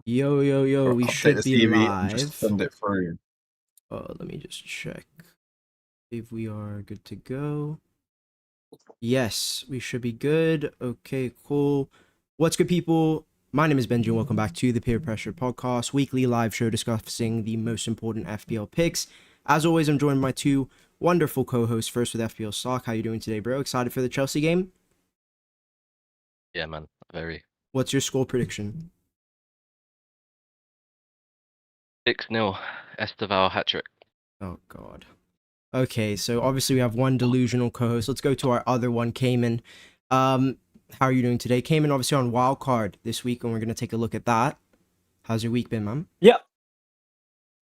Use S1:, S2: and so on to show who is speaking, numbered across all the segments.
S1: Yo, yo, yo, we
S2: Update
S1: should
S2: the
S1: be
S2: CV and just
S1: live.
S2: send it through.
S1: Let me just check if we are good to go. Yes, we should be good. Okay, cool. What's good, people? My name is Benjy, and welcome back to the Peer Pressure Podcast, weekly live show discussing the most important FPL picks. As always, I'm joined by two wonderful co-hosts. First with FPL Stock. How you doing today, bro? Excited for the Chelsea game?
S3: Yeah, man. Very.
S1: What's your score prediction?
S3: 6-0. Esteval hat-trick.
S1: Oh, God. Okay, so obviously we have one delusional co-host. Let's go to our other one, Kayman. How are you doing today? Kayman obviously on WildCard this week, and we're gonna take a look at that. How's your week been, man?
S4: Yeah,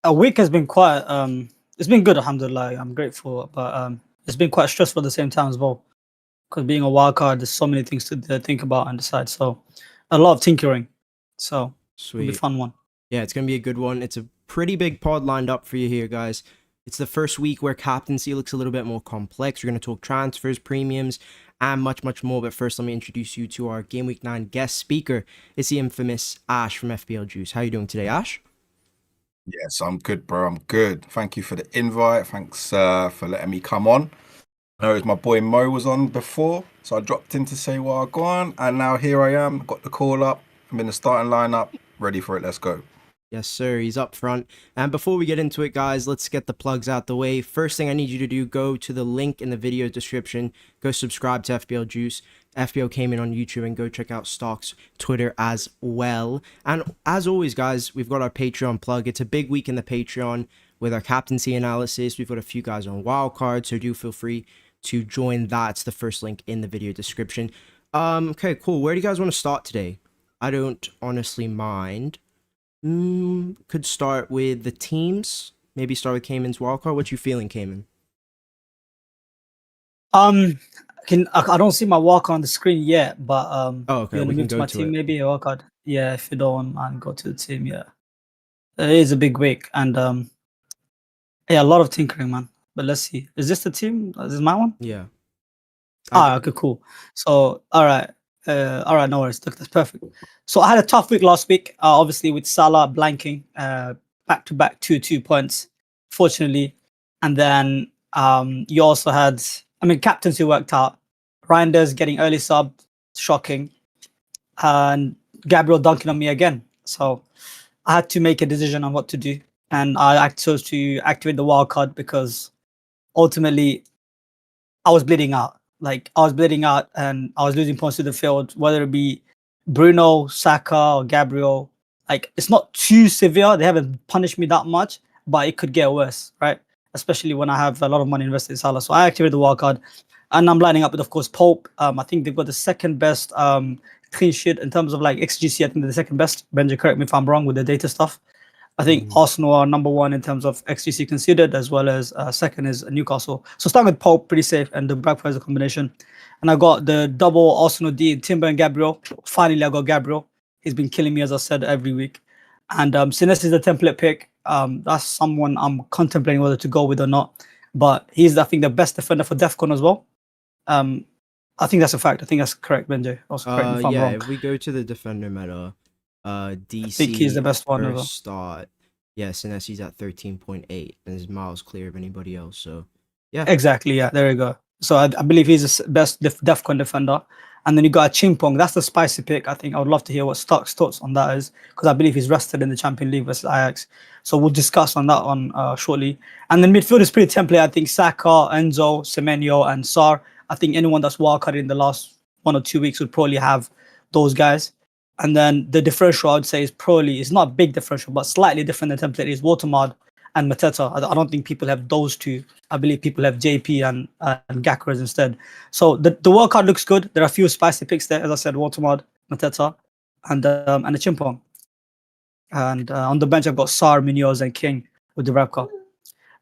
S4: a week has been quite it's been good, alhamdulillah. I'm grateful, but it's been quite stressful at the same time as well. Because being a wild card, there's so many things to think about and decide. So a lot of tinkering. So it'll be a
S1: Sweet.
S4: fun one.
S1: Yeah, it's gonna be a good one. It's a pretty big pod lined up for you here, guys. It's the first week where captaincy looks a little bit more complex. We're gonna talk transfers, premiums, and much, much more. But first, let me introduce you to our Gameweek 9 guest speaker. It's the infamous Ash from FPL Juice. How you doing today, Ash?
S2: Yes, I'm good, bro. I'm good. Thank you for the invite. Thanks for letting me come on. I know my boy Mo was on before, so I dropped in to say what I go on, and now here I am. Got the call up. I'm in the starting lineup. Ready for it. Let's go.
S1: Yes, sir. He's up front. And before we get into it, guys, let's get the plugs out the way. First thing I need you to do, go to the link in the video description. Go subscribe to FPL Juice, FPL Kayman on YouTube, and go check out Stock's Twitter as well. And as always, guys, we've got our Patreon plug. It's a big week in the Patreon with our captaincy analysis. We've got a few guys on wildcard, so do feel free to join that. It's the first link in the video description. Okay, cool. Where do you guys want to start today? I don't honestly mind. Could start with the teams. Maybe start with Kayman's wildcard. What you feeling, Kayman?
S4: I don't see my walk on the screen yet, but
S1: Oh, okay.
S4: you want
S1: We
S4: to
S1: can
S4: move to
S1: go
S4: my
S1: to
S4: team
S1: it.
S4: maybe a walk card? Yeah, if you don't mind, go to the team. Yeah, it is a big week, and yeah, a lot of tinkering, man. But let's see. Is this the team? Is this my one?
S1: Yeah.
S4: Okay, cool. So, all right, no worries. Look, that's perfect. So I had a tough week last week, obviously with Salah blanking, back to back 2 points, fortunately, and then you also had, I mean, captaincy worked out. Reinders getting early sub, shocking, and Gabriel dunking on me again. So I had to make a decision on what to do, and I chose to activate the wild card because ultimately I was bleeding out. Like I was bleeding out and I was losing points to the field, whether it be Bruno, Saka, or Gabriel. Like it's not too severe. They haven't punished me that much, but it could get worse, right? Especially when I have a lot of money invested in Salah. So I activated the wild card, and I'm lining up with, of course, Pope. I think they've got the second best clean sheet in terms of like XGC. I think they're the second best. Benji, correct me if I'm wrong with the data stuff. I think Arsenal are number one in terms of XGC considered, as well as second is Newcastle. So starting with Pope, pretty safe, and the Bragg is a combination. And I got the double Arsenal D, Timber and Gabriel. Finally, I got Gabriel. He's been killing me, as I said, every week. And Sinnes is the template pick. That's someone I'm contemplating whether to go with or not. But he's, I think, the best defender for DEFCON as well. I think that's a fact. I think that's correct, Benji. Also correct me if I'm
S1: Yeah,
S4: wrong.
S1: if we go to the defender meta,
S4: I think he's the
S1: DC
S4: best one
S1: per
S4: as well.
S1: start. Yeah, Senesi's at 13.8 and is miles clear of anybody else. So yeah.
S4: Exactly. Yeah. There you go. So I believe he's the best DEFCON defender. And then you got a Chimpong. That's the spicy pick. I think I would love to hear what Stark's thoughts on that is, because I believe he's rested in the Champions League versus Ajax. So we'll discuss on that one shortly. And then midfield is pretty template. I think Saka, Enzo, Semenyo, and Sar. I think anyone that's wildcarded in the last 1 or 2 weeks would probably have those guys. And then the differential I would say is probably, it's not a big differential, but slightly different than template is Watermard and Mateta. I don't think people have those two. I believe people have JP and Gakras instead. So the world card looks good. There are a few spicy picks there, as I said, Watermod, Mateta, and a Chimpong. And on the bench, I've got Sar, Munoz, and King with the Rabka.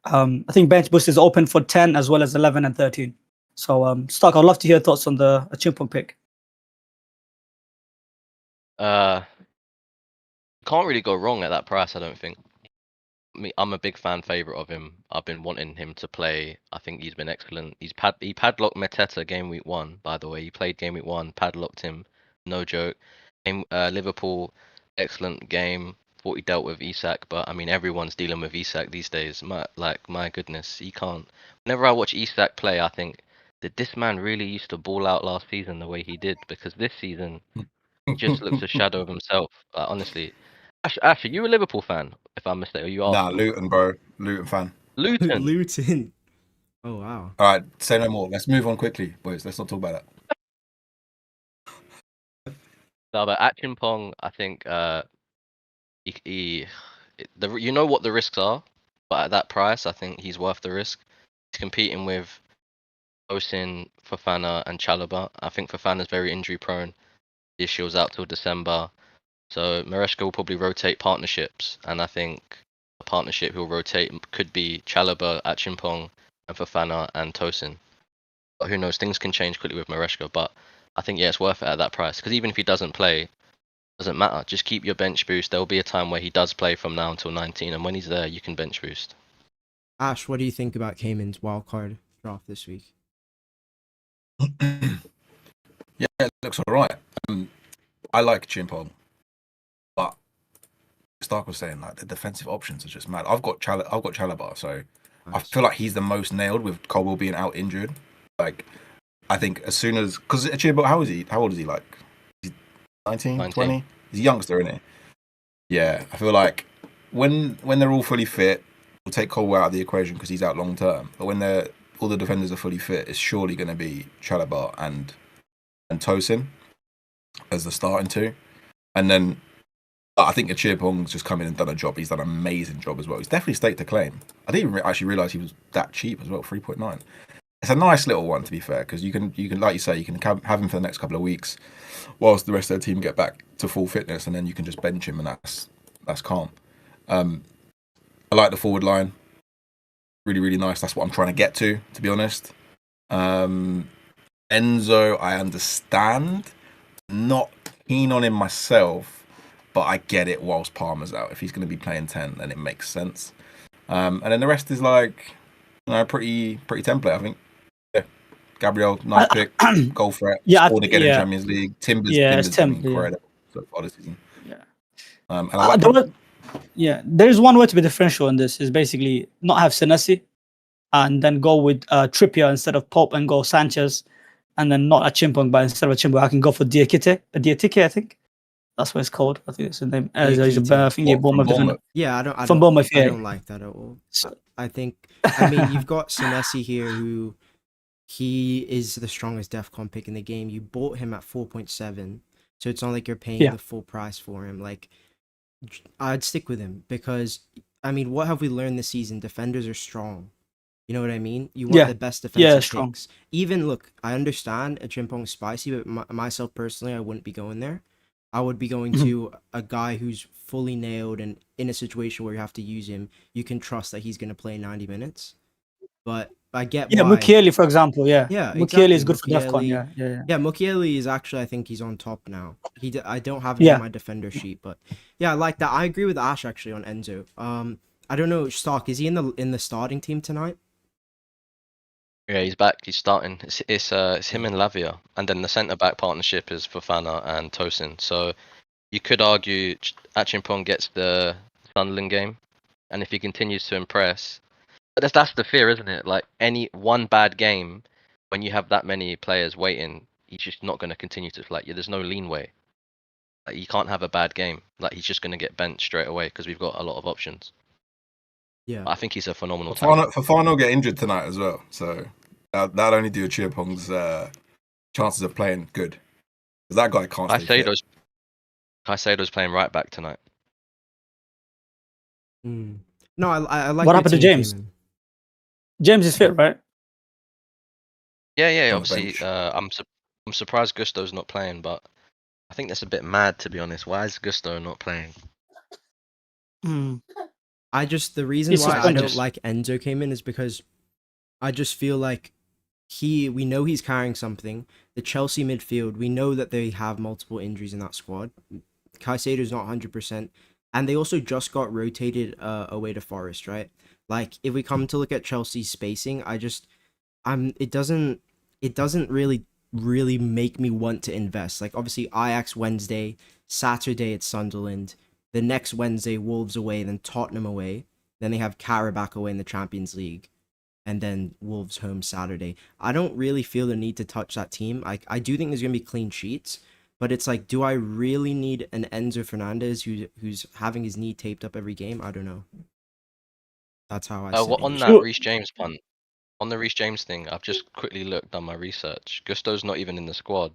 S4: I think bench boost is open for 10 as well as 11 and 13. So Stark, I'd love to hear thoughts on the Chimpong pick.
S3: Can't really go wrong at that price, I don't think. I'm a big fan favorite of him. I've been wanting him to play. I think he's been excellent. He padlocked Mateta game week 1, by the way. He played game week 1, padlocked him. No joke. Liverpool excellent game. Thought he dealt with Isak, but I mean everyone's dealing with Isak these days. My goodness, he can't. Whenever I watch Isak play, I think, did this man really used to ball out last season the way he did? Because this season he just looks a shadow of himself. Honestly, Ash, are you a Liverpool fan? If I'm mistaken, are you
S2: Nah,
S3: Arsenal?
S2: Luton, bro. Luton fan.
S3: Luton.
S1: Luton. Oh wow.
S2: All right, say no more. Let's move on quickly, boys. Let's not talk about that.
S3: No, but Achimpong, I think you know what the risks are, but at that price, I think he's worth the risk. He's competing with Osin, Fofana, and Chalobah. I think Fofana's very injury prone. The issue out till December, so Maresca will probably rotate partnerships, and I think a partnership he'll rotate could be Chalobah, Achimpong, and Fofana and Tosin. But who knows? Things can change quickly with Maresca, but I think yeah, it's worth it at that price because even if he doesn't play, doesn't matter. Just keep your bench boost. There will be a time where he does play from now until 19, and when he's there, you can bench boost.
S1: Ash, what do you think about Kayman's wildcard draft this week?
S2: Yeah, it looks all right. I like Chimpong, but Stark was saying like the defensive options are just mad. I've got Chalobah, so I feel like he's the most nailed with Colwell being out injured. Like, I think as soon as because Chimpong, how old is he? Like, he's 19, 20? He's a youngster, isn't he? Yeah, I feel like when they're all fully fit, we'll take Colwell out of the equation because he's out long term. But when all the defenders are fully fit, it's surely going to be Chalobah and Tosin as the starting two. And then I think Chimpong's just come in and done a job. He's done an amazing job as well. He's definitely staked to claim. I didn't even actually realise he was that cheap as well, 3.9. It's a nice little one, to be fair, because you can, like you say, you can have him for the next couple of weeks whilst the rest of the team get back to full fitness, and then you can just bench him, and that's calm. I like the forward line. Really, really nice. That's what I'm trying to get to be honest. Enzo, I understand. Not keen on him myself, but I get it whilst Palmer's out. If he's going to be playing 10, then it makes sense. And then the rest is like, pretty template, I think. Yeah. Gabriel, nice pick. Goal threat. Scored again in Champions League. Timbers been incredible so far this season.
S4: Yeah.
S2: And I like
S4: there's one way to be differential in this is basically not have Senesi and then go with Trippier instead of Pope and go Sanchez, and then not a Chimpong, but instead of a Chimpong, I can go for Diakite, I think. That's what it's called. I think it's the name. I think Bournemouth.
S1: Yeah, I don't like that at all.
S4: So,
S1: I mean, you've got Senesi here, who he is the strongest DEFCON pick in the game. You bought him at 4.7, so it's not like you're paying the full price for him. Like, I'd stick with him because, I mean, what have we learned this season? Defenders are strong. You know what I mean? You want the best defensive picks. Even, look, I understand a Chimpong's spicy, but myself personally, I wouldn't be going there. I would be going to a guy who's fully nailed, and in a situation where you have to use him, you can trust that he's going to play 90 minutes. But I get why.
S4: Mukiele, for example, Mukiele
S1: exactly.
S4: is good for DEFCON,
S1: Yeah, Mukiele is actually, I think he's on top now. I don't have him on my defender sheet, but yeah, I like that. I agree with Ash actually on Enzo. I don't know, Stark, is he in the starting team tonight?
S3: Yeah, he's back. He's starting. It's him and Lavia, and then the centre back partnership is Fofana and Tosin. So you could argue Achimpong gets the Sunderland game, and if he continues to impress, but that's the fear, isn't it? Like any one bad game, when you have that many players waiting, he's just not going to continue to like. There's no leanway. Like, you can't have a bad game. Like he's just going to get benched straight away because we've got a lot of options.
S1: Yeah,
S3: I think he's a phenomenal talent.
S2: Fofana will get injured tonight as well, so that'll only do Chimpong's chances of playing good. Because that guy can't.
S3: Caicedo's playing right back tonight.
S1: No, I like.
S4: What happened to James? Kayman. James is fit, right?
S3: Yeah. Obviously, I'm surprised Gusto's not playing, but I think that's a bit mad, to be honest. Why is Gusto not playing?
S1: The reason why I don't like Enzo Kayman is because I just feel like we know he's carrying something. The Chelsea midfield, we know that they have multiple injuries in that squad. Caicedo's not 100%, and they also just got rotated away to Forest, right? Like, if we come to look at Chelsea's spacing, it doesn't really really make me want to invest. Like obviously Ajax Wednesday, Saturday it's Sunderland, the next Wednesday Wolves away, then Tottenham away, then they have Karabakh away in the Champions League, and then Wolves home Saturday. I don't really feel the need to touch that team. I do think there's gonna be clean sheets, but it's like, do I really need an Enzo Fernandez who's having his knee taped up every game? I don't know. That's how I see
S3: What
S1: it.
S3: on that
S4: Sure.
S3: Reece James punt? On the Reece James thing, I've just quickly done my research. Gusto's not even in the squad,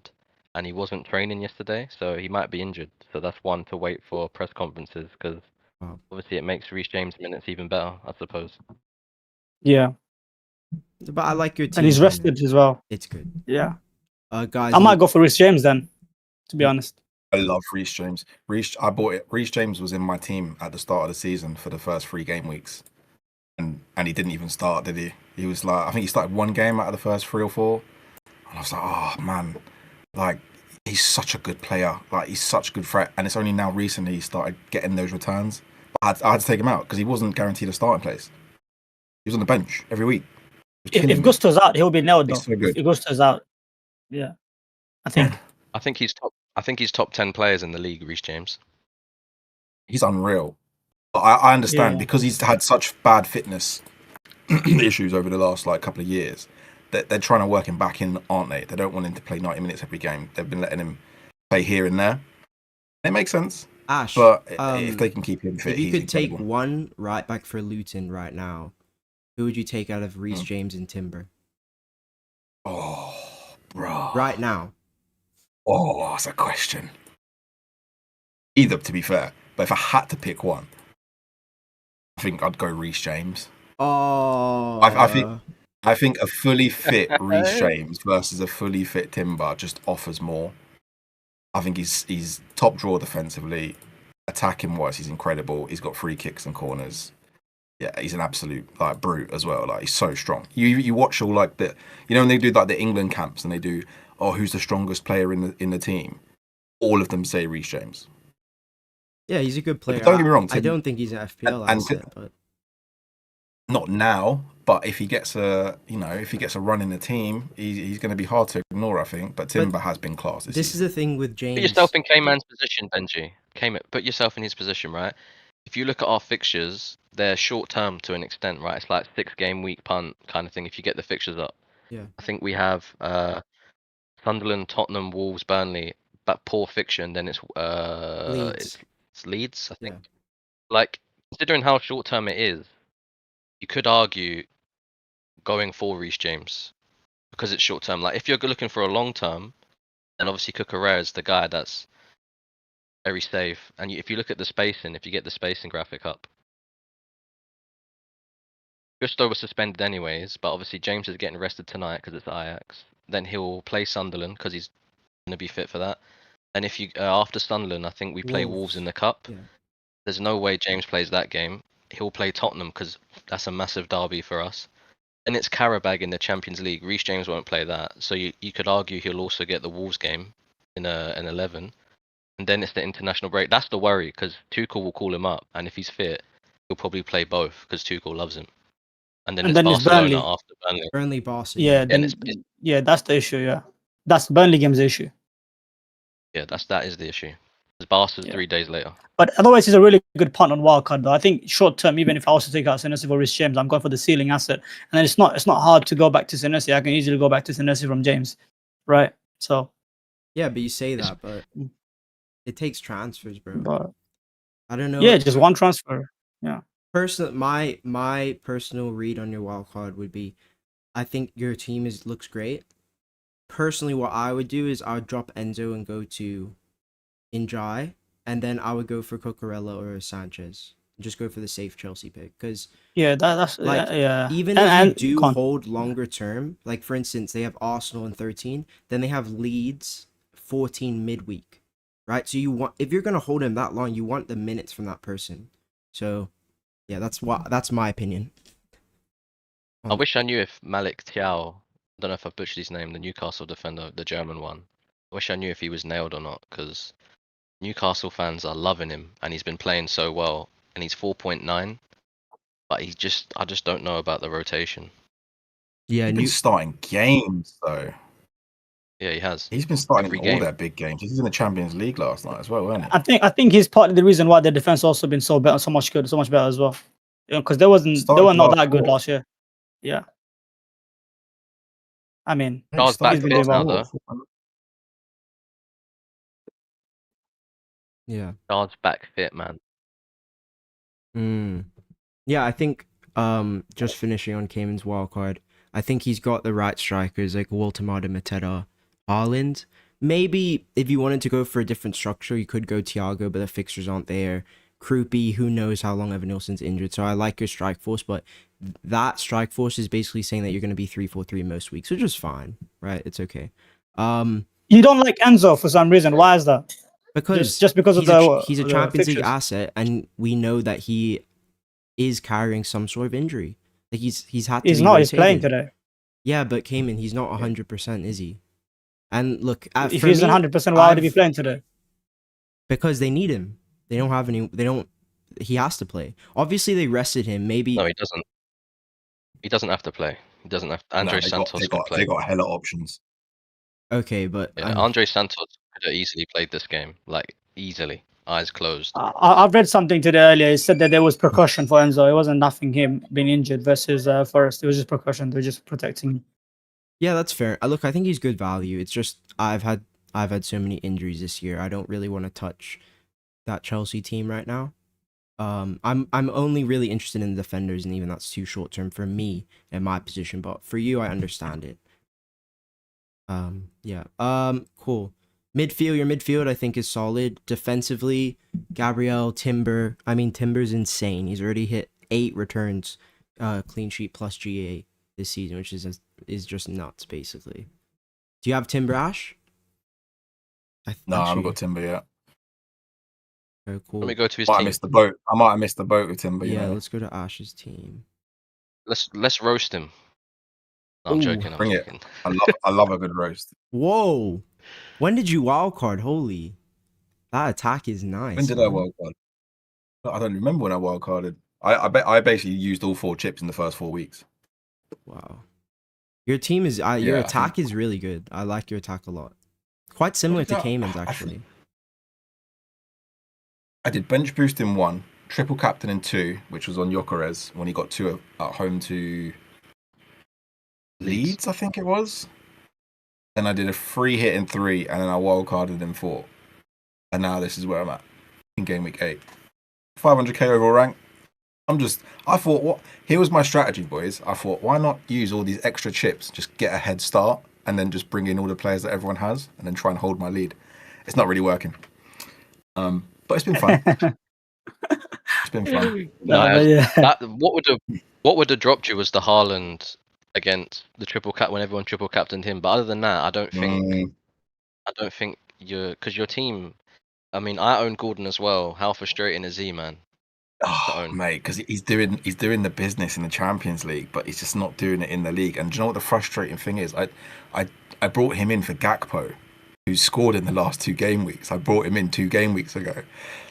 S3: and he wasn't training yesterday, so he might be injured. So that's one to wait for press conferences, because
S1: Wow.
S3: obviously it makes Reece James minutes even better, I suppose.
S4: Yeah,
S1: But I like your team.
S4: and he's
S1: Kayman.
S4: rested as well.
S1: It's good.
S4: Yeah,
S1: Guys,
S4: I might go for Reece James then, to be
S1: Yeah.
S4: honest.
S2: I love Reece James. I bought it. Reece James was in my team at the start of the season for the first 3 game weeks, and he didn't even start, did he? He was like, I think he started 1 game out of the first 3 or 4, and I was like, oh man, like he's such a good player. Like he's such a good threat, and it's only now recently he started getting those returns. But I had to take him out because he wasn't guaranteed a starting place. He was on the bench every week. It was
S4: If
S2: killing me.
S4: Gusto's out, he'll be nailed though.
S2: He's so good.
S4: If Gusto's out, yeah, I think.
S3: I think he's top 10 players in the league, Reece James.
S2: He's unreal. But I understand
S4: Yeah.
S2: because he's had such bad fitness issues over the last like couple of years that they're trying to work him back in, aren't they? They don't want him to play 90 minutes every game. They've been letting him play here and there. It makes sense.
S1: Ash,
S2: But if they can keep him fit,
S1: if you
S2: he's
S1: could take
S2: incredible.
S1: one right back for Luton right now, who would you take out of Reece James and Timber
S2: Oh, bro.
S1: right now?
S2: Oh, that's a question. Either, to be fair, but if I had to pick one, I think I'd go Reece James.
S1: Oh,
S2: I think a fully fit Reece James versus a fully fit Timber just offers more. I think he's top draw defensively, attacking wise, he's incredible. He's got free kicks and corners. Yeah, he's an absolute like brute as well. Like he's so strong. You watch all like the, you know, when they do like the England camps and they do, oh, who's the strongest player in the team? All of them say Reece James.
S1: yeah, he's a good player.
S2: Don't get me wrong,
S1: I don't think he's an FPL
S2: and-
S1: asset, but
S2: Not now, but if he gets a run in the team, he's going to be hard to ignore, I think. But Timber has been class.
S1: this is the thing with James.
S3: Put yourself in Kayman's position, Benjy. Put yourself in his position, right? If you look at our fixtures, they're short term to an extent, right? It's like 6 game week punt kind of thing. If you get the fixtures up,
S1: Yeah.
S3: I think we have Sunderland, Tottenham, Wolves, Burnley, but poor fiction. Then it's
S1: Leeds.
S3: it's Leeds, I think.
S1: Yeah.
S3: Like considering how short term it is, you could argue going for Reece James because it's short term. Like if you're looking for a long term, then obviously Cucurella is the guy that's very safe. And if you look at the spacing, if you get the spacing graphic up, Gusto was suspended anyways, but obviously James is getting rested tonight because it's Ajax. Then he'll play Sunderland because he's going to be fit for that. And if you after Sunderland, I think we play Wolves in the cup.
S1: Yeah.
S3: There's no way James plays that game. He'll play Tottenham because that's a massive derby for us. And it's Karabakh in the Champions League. Reece James won't play that, so you could argue he'll also get the Wolves game in an 11. And then it's the international break. That's the worry because Tuchel will call him up, and if he's fit, he'll probably play both because Tuchel loves him. And then
S4: And
S3: it's
S4: then it's
S3: Barcelona
S4: Burnley.
S3: after Burnley.
S1: Burnley Boston.
S4: Yeah, then
S3: it's-
S4: yeah, that's the issue. Yeah, that's Burnley game's the issue.
S3: Yeah, that is the issue. It's Barca's 3 days later.
S4: But otherwise, it's a really good punt on wildcard. Though I think short term, even if I also take out Senesi for Reece James, I'm going for the ceiling asset, and then it's not hard to go back to Senesi. I can easily go back to Senesi from James, right? So
S1: Yeah, but you say that, but it takes transfers, bro.
S4: but
S1: I don't know.
S4: yeah, just one transfer. Yeah.
S1: My personal read on your wild card would be, I think your team looks great. Personally, what I would do is I would drop Enzo and go to Benjy, and then I would go for Cucurella or Sanchez. Just go for the safe Chelsea pick, because
S4: Yeah, that's
S1: like
S4: yeah.
S1: even if you do hold longer term, like for instance, they have Arsenal in 13, then they have Leeds 14 midweek, right? So you want, if you're gonna hold him that long, you want the minutes from that person. So yeah, that's my opinion.
S3: I wish I knew if Malik Thiaw, I don't know if I butchered his name, the Newcastle defender, the German one. I wish I knew if he was nailed or not, because Newcastle fans are loving him, and he's been playing so well, and he's 4.9, but I just don't know about the rotation.
S1: Yeah,
S2: He's been starting games though.
S3: Yeah, he has.
S2: He's been starting
S3: Every
S2: all
S3: game.
S2: their big games. He's in the Champions League last night as well, wasn't he?
S4: I think he's partly the reason why their defense also been so much better as well. Because they were
S2: Started
S4: not
S2: last
S4: that good
S2: quarter.
S4: last year. Yeah. I mean,
S2: He
S3: Charles back
S2: started
S3: fit
S2: last
S3: now,
S2: quarter.
S3: though.
S1: Yeah.
S3: Charles back fit, man.
S1: Yeah, I think just finishing on Kayman's wildcard, I think he's got the right strikers like Waltemada, Mateta, Haaland. Maybe if you wanted to go for a different structure, you could go Thiago, but the fixtures aren't there. Kroopy, who knows how long Evan Nilsson's injured. So I like your strike force, but that strike force is basically saying that you're going to be 3-4-3 most weeks, which is fine, right? It's okay.
S4: You don't like Enzo for some reason. Why is that?
S1: Because
S4: just because of
S1: he's a
S4: the
S1: Champions League
S4: fixtures.
S1: asset, and we know that he is carrying some sort of injury. Like he's had to
S4: He's
S1: be
S4: not. He's playing
S1: rotated.
S4: today.
S1: Yeah, but Kayman, he's not 100%, is he? And look,
S4: If
S1: for
S4: he's
S1: me,
S4: 100%, why would he be playing today?
S1: because they need him. They don't have any. They don't. He has to play. Obviously, they rested him. Maybe
S3: No, he doesn't. He doesn't have to play. He doesn't have. Andre Santos
S2: they
S3: can
S2: got
S3: play.
S2: hella options.
S1: okay, but
S3: Yeah, Andre Santos could have easily played this game, like easily, eyes closed.
S4: I've read something today earlier. It said that there was precaution for Enzo. It wasn't nothing him being injured versus Forest. It was just precaution. They were just protecting him.
S1: yeah, that's fair. Look, I think he's good value. It's just I've had so many injuries this year. I don't really want to touch that Chelsea team right now. I'm only really interested in the defenders, and even that's too short term for me in my position. But for you, I understand it. Yeah. Cool. Midfield, your midfield I think is solid. Defensively, Gabriel, Timber. I mean, Timber's insane. He's already hit 8 returns, clean sheet plus GA this season, which is just nuts, basically. Do you have Timber, Ash?
S2: No, I haven't got Timber yet.
S1: Very cool.
S3: Let me go to his
S2: I
S3: team.
S2: missed the boat. I might have missed the boat with Timber.
S1: Yeah,
S2: You know?
S1: let's go to Ash's team.
S3: Let's roast him. No, I'm
S1: Ooh,
S3: joking. I'm
S2: bring it.
S3: joking.
S2: I love a good roast.
S1: Whoa! When did you wildcard? Holy, that attack is nice.
S2: When did I wildcard? I don't remember when I wildcarded. I basically used all 4 chips in the first 4 weeks.
S1: Wow, your team is your attack is really good. I like your attack a lot. Quite similar to Kayman's actually.
S2: I did bench boost in 1, triple captain in 2, which was on Gyökeres when he got 2 at home to Leeds, I think it was. Then I did a free hit in 3, and then I wildcarded in 4. And now this is where I'm at in game week 8. 500k overall rank. I thought, here was my strategy, boys. I thought, why not use all these extra chips, just get a head start, and then just bring in all the players that everyone has, and then try and hold my lead. It's not really working. But it's been fun. It's been fun.
S3: What would have dropped you was the Haaland against the triple cap when everyone triple captained him. But other than that, I don't think because your team. I mean, I own Gordon as well. How frustrating is he, man?
S2: Oh, mate, because he's doing the business in the Champions League, but he's just not doing it in the league. And do you know what the frustrating thing is? I brought him in for Gakpo, who scored in the last 2 game weeks. I brought him in 2 game weeks ago,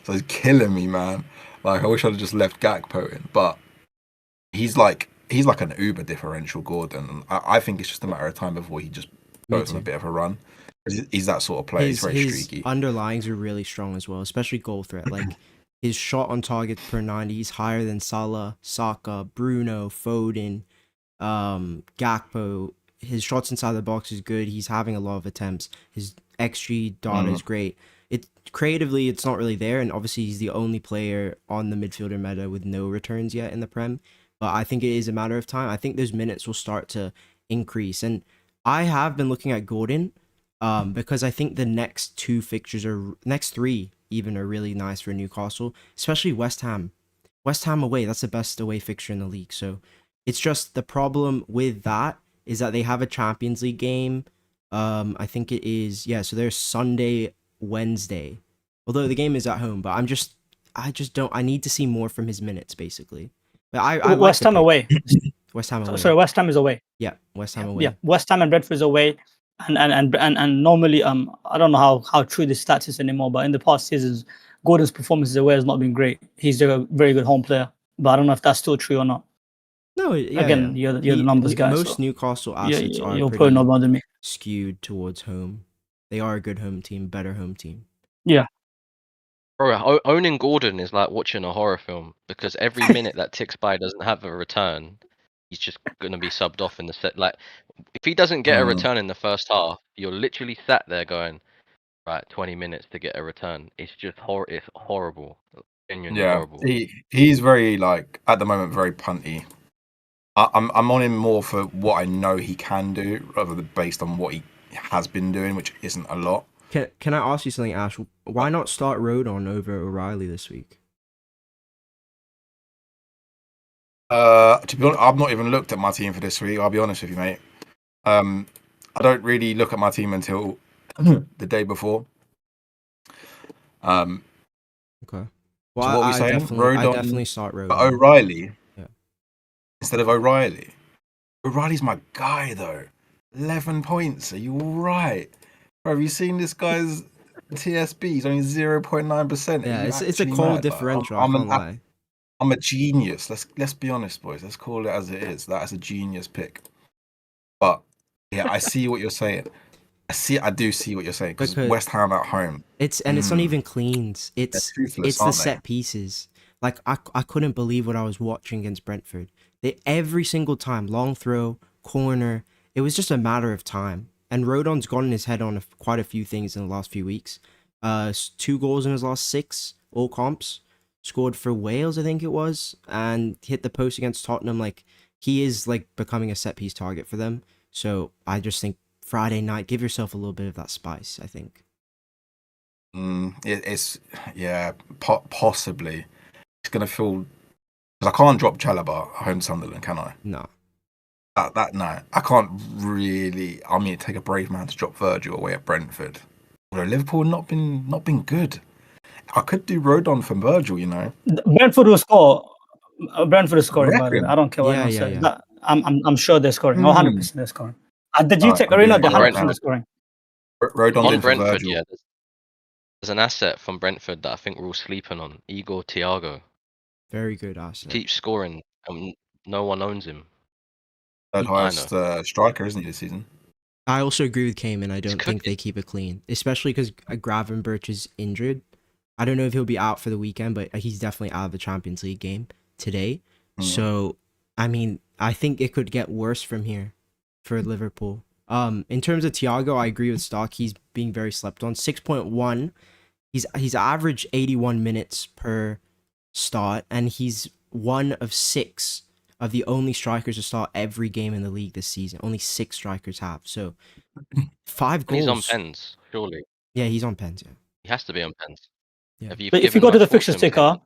S2: so it's killing me, man. Like I wish I'd have just left Gakpo in, but he's like an Uber differential, Gordon. And I think it's just a matter of time before he just goes on a bit of a run. He's that sort of player. He's very streaky.
S1: Underlyings are really strong as well, especially goal threat. Like his shot on target per 90 is higher than Salah, Saka, Bruno, Foden, Gakpo. His shots inside the box is good. He's having a lot of attempts. His XG data is great. Creatively, it's not really there, and obviously he's the only player on the midfielder meta with no returns yet in the Prem. But I think it is a matter of time. I think those minutes will start to increase, and I have been looking at Gordon, because I think the next 2 fixtures next 3 even are really nice for Newcastle, especially West Ham. West Ham away, that's the best away fixture in the league. So it's just the problem with that is that they have a Champions League game. I think it is, so there's Sunday, Wednesday. Although the game is at home, but I need to see more from his minutes basically. But I
S4: West Ham away.
S1: West Ham away.
S4: Sorry, West Ham is away.
S1: Yeah, West Ham away.
S4: Yeah, West Ham and Brentford is away. And normally, I don't know how true this stat is anymore, but in the past seasons, Gordon's performances away has not been great. He's a very good home player, but I don't know if that's still true or not.
S1: No, yeah,
S4: Again,
S1: yeah.
S4: you're the numbers guy.
S1: Most
S4: So
S1: Newcastle assets are
S4: you'll probably know
S1: pretty
S4: more than me.
S1: skewed towards home. They are a good home team, better home team.
S4: Yeah.
S3: Bro, owning Gordon is like watching a horror film because every minute that ticks by doesn't have a return, he's just gonna be subbed off in the set. Like, if he doesn't get a return in the first half, you're literally sat there going, right, 20 minutes to get a return. It's just it's horrible, genuinely
S2: Yeah,
S3: horrible.
S2: he's very like at the moment very punty. I'm on him more for what I know he can do rather than based on what he has been doing, which isn't a lot.
S1: Can I ask you something, Ash? Why not start Rodon over O'Reilly this week?
S2: To be honest, I've not even looked at my team for this week. I'll be honest with you, mate. I don't really look at my team until the day before.
S1: Okay. Well,
S2: so what are we saying?
S1: I definitely start Rodon.
S2: But O'Reilly.
S1: Yeah.
S2: Instead of O'Reilly. O'Reilly's my guy though. 11 points. Are you all right? Bro, have you seen this guy's TSB? He's only 0.9%.
S1: Yeah, it's a cold differential. I can't lie.
S2: I'm a genius. Let's be honest, boys. Let's call it as it is. That's a genius pick. But yeah, I see what you're saying. I do see what you're saying because West Ham at home.
S1: It's not even cleans. It's the set pieces. Like I couldn't believe what I was watching against Brentford. Every single time, long throw, corner. It was just a matter of time. And Rodon's gotten his head on quite a few things in the last few weeks. 2 goals in his last 6, all comps. Scored for Wales, I think it was, and hit the post against Tottenham. Like, he is like becoming a set piece target for them. So I just think Friday night, give yourself a little bit of that spice, I think.
S2: It's possibly. It's gonna feel because I can't drop Chalobah at home Sunderland, can I?
S1: No.
S2: That no, I can't really. I mean, take a brave man to drop Virgil away at Brentford. Although Liverpool not been good. I could do Rodon for Virgil, you know.
S4: Brentford will score. Brentford is scoring, by the way. I don't care what anyone says.
S1: Yeah.
S4: I'm sure they're scoring. 100% they're scoring. At the GTEC Arena, they're 100% they're scoring.
S2: Rodon's
S3: On
S2: in for
S3: Brentford,
S2: Virgil.
S3: yeah. There's an asset from Brentford that I think we're all sleeping on. Igor Thiago.
S1: Very good asset.
S3: Keeps scoring, and no one owns him.
S2: Third highest striker, isn't he, this season?
S1: I also agree with Kayman. I don't think they keep it clean, especially because Gravenberch is injured. I don't know if he'll be out for the weekend, but he's definitely out of the Champions League game today. So, I mean, I think it could get worse from here for Liverpool. In terms of Thiago, I agree with Stock. He's being very slept on. 6.1. He's averaged 81 minutes per start, and he's one of 6 of the only strikers to start every game in the league this season. Only 6 strikers have. So 5 goals.
S3: He's on pens, surely.
S1: Yeah, he's on pens. Yeah,
S3: he has to be on pens.
S1: Yeah.
S4: But if you go to the fixtures ticker,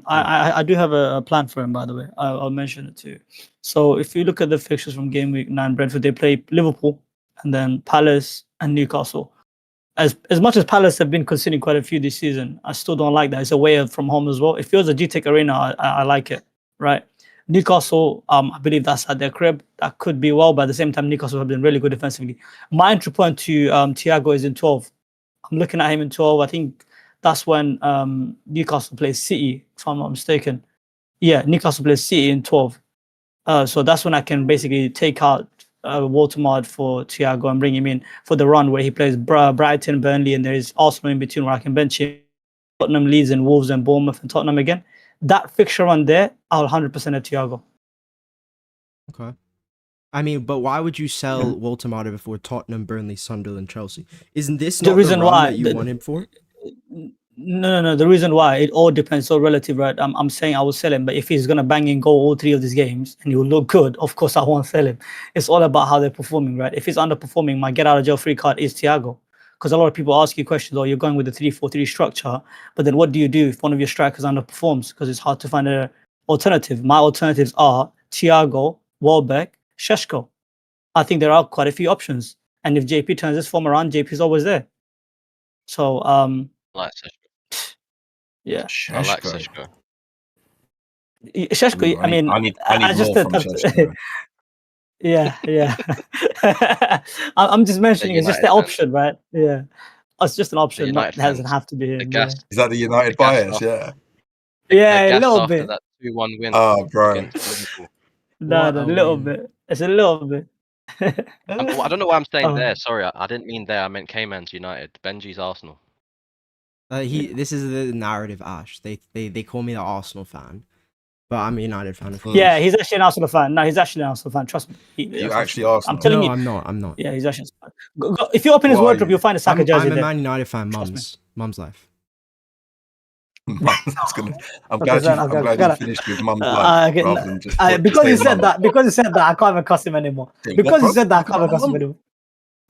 S4: I do have a plan for him. By the way, I'll mention it too. So if you look at the fixtures from Gameweek 9, Brentford, they play Liverpool and then Palace and Newcastle. As much as Palace have been conceding quite a few this season, I still don't like that. It's away from home as well. If it was a GTEC Arena, I like it. Right, Newcastle, I believe that's at their crib. That could be well, but at the same time, Newcastle have been really good defensively. My entry point to Thiago is in 12. I'm looking at him in 12. I think that's when Newcastle plays City, if I'm not mistaken. Yeah, Newcastle plays City in 12. So that's when I can basically take out Walter for Thiago and bring him in for the run where he plays Brighton, Burnley, and there is Arsenal in between where I can bench him. Tottenham, Leeds, and Wolves, and Bournemouth, and Tottenham again. That fixture on there, I'll 100% at Thiago.
S1: Okay. I mean, but why would you sell Walter before Tottenham, Burnley, Sunderland, Chelsea? Isn't this not the reason why that you want him for?
S4: No. The reason why, it all depends. So relative, right? I'm saying I will sell him, but if he's gonna bang in goal all 3 of these games and he will look good, of course I won't sell him. It's all about how they're performing, right? If he's underperforming, my get out of jail free card is Thiago. Because a lot of people ask you questions, you're going with the 3-4-3 structure, but then what do you do if one of your strikers underperforms? Because it's hard to find an alternative. My alternatives are Thiago, Welbeck, Šeško. I think there are quite a few options. And if JP turns his form around, JP's always there. So,
S3: I like Šeško.
S4: Yeah.
S3: I like Šeško.
S4: Šeško, I mean,
S2: I need more from Šeško.
S4: Yeah. I'm just mentioning it's just the option, right? Yeah, it's just an option. It doesn't have to be him.
S2: Is that the United bias? Yeah.
S4: Yeah, a little bit.
S3: 2-1 win
S2: Oh, bro.
S3: against Liverpool.
S4: No,
S1: What
S4: a
S1: a
S4: little
S1: win.
S4: bit. It's a little bit.
S3: Well, I don't know why I'm saying
S4: Oh.
S3: there. Sorry, I didn't mean there. I meant KAYMAN'S United. Benjy's Arsenal.
S1: This is the narrative, Ash. They call me the Arsenal fan, but I'm a United fan, of course.
S4: Yeah, he's actually an Arsenal fan. No, he's actually an Arsenal fan. Trust me.
S2: You
S4: for
S2: actually
S4: sure.
S2: Arsenal?
S4: I'm telling
S1: No,
S4: you.
S1: I'm not. I'm not.
S4: Yeah, he's actually. If you open his
S2: Why are
S4: wardrobe,
S2: you?
S4: you'll find a Saka jersey
S1: I'm a
S4: there.
S1: Man United fan.
S4: Trust me.
S1: Mum's life.
S2: I'm
S4: Okay,
S2: glad you finished with Mum's life
S4: okay,
S2: rather than just
S4: because you
S2: say
S4: said
S2: mum.
S4: that. Because you said that, I can't even cuss him anymore.
S2: What,
S4: Because you
S2: bro?
S4: said that, I can't even
S2: Talking
S4: cuss him
S2: about
S4: anymore.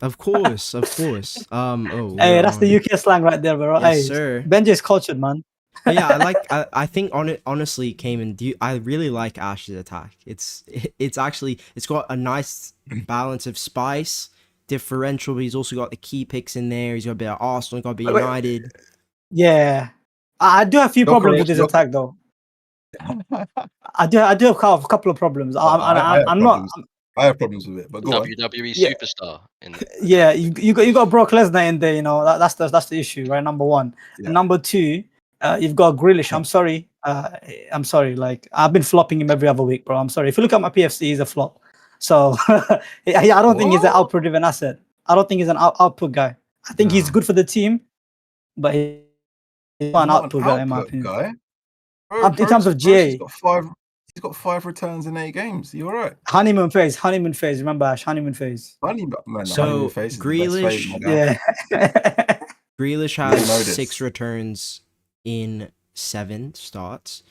S1: Of course, of course. Oh,
S4: Hey,
S1: we're
S4: that's the
S1: on.
S4: UK slang right there, bro.
S1: Yes,
S4: Hey,
S1: sir.
S4: Benji's cultured, man.
S1: But yeah, I think honestly, Kayman, I really like Ash's attack. It's got a nice balance of spice, differential, but he's also got the key picks in there. He's got a bit of Arsenal, got a bit of
S4: Wait.
S1: United.
S4: Yeah, I do have a few problems with his
S2: Jokeris-
S4: attack, though. I do have a couple of problems.
S2: I have problems with it, but go on.
S3: WWE
S4: Yeah.
S3: superstar. In
S4: Yeah, you got Brock Lesnar in there. You know that's the issue, right? Number one.
S2: Yeah.
S4: And number two, you've got Grealish. I'm sorry. I'm sorry. Like I've been flopping him every other week, bro. I'm sorry. If you look at my PFC, he's a flop. So I don't think he's an output-driven asset. I don't think he's an output guy. I think he's
S1: No.
S4: good for the team, but he's not an output guy in my opinion.
S2: Guy. Bro,
S4: In terms of GA.
S2: He's got 5 returns in 8 games. You all right?
S4: Honeymoon phase. Remember Ash? Honeymoon phase.
S2: Man,
S1: So,
S2: honeymoon phase is the best phase,
S1: Grealish-
S2: my guy.
S4: Yeah.
S1: Grealish
S2: You know
S1: has
S2: this.
S1: 6 returns in 7 starts.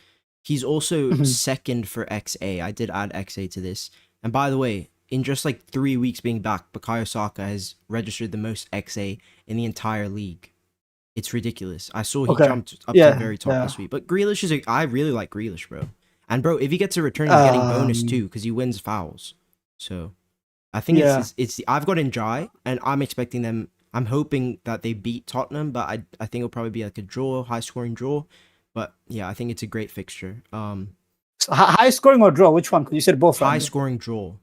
S1: He's also
S4: Mhm.
S1: second for XA. I did add XA to this. And by the way, in just like 3 weeks being back, Bukayo Saka has registered the most XA in the entire league. It's ridiculous. I saw he
S4: Okay.
S1: jumped up to
S4: Yeah,
S1: the very top
S4: yeah.
S1: this week. But Grealish is I really like Grealish, bro. And bro, if he gets a return, he's getting bonus
S4: Um,
S1: too because he wins fouls. So I think
S4: Yeah.
S1: I've got Benjy, and I'm expecting them. I'm hoping that they beat Tottenham, but I think it'll probably be like a draw, high scoring draw. But yeah, I think it's a great fixture.
S4: So, high scoring or draw? Which one? Because you said both.
S1: High
S4: right?
S1: scoring draw.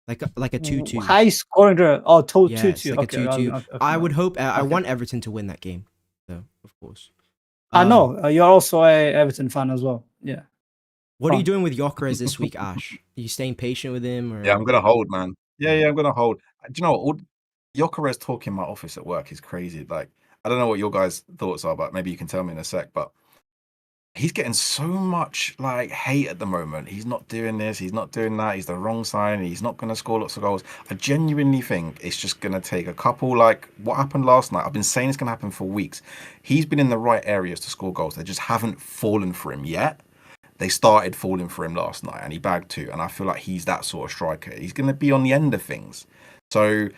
S1: Like a 2-2.
S4: High scoring draw. Oh, 2-2.
S1: Yes, like
S4: Okay,
S1: a 2-2.
S4: okay,
S1: I would hope. I
S4: Okay.
S1: want Everton to win that game, though. Of course.
S4: I know you're also a Everton fan as well. Yeah.
S1: What are you
S4: Fun.
S1: doing with Gyökeres this week, Ash? Are you staying patient with him? Or...
S2: Yeah, I'm gonna hold, man. Yeah, I'm gonna hold. Do you know what? Gyökeres talking in my office at work is crazy. Like, I don't know what your guys' thoughts are, but maybe you can tell me in a sec. But he's getting so much like hate at the moment. He's not doing this, he's not doing that, he's the wrong sign, he's not gonna score lots of goals. I genuinely think it's just gonna take a couple, like what happened last night. I've been saying it's gonna happen for weeks. He's been in the right areas to score goals. They just haven't fallen for him yet. They started falling for him last night and he bagged 2. And I feel like he's that sort of striker. He's going to be on the end of things. So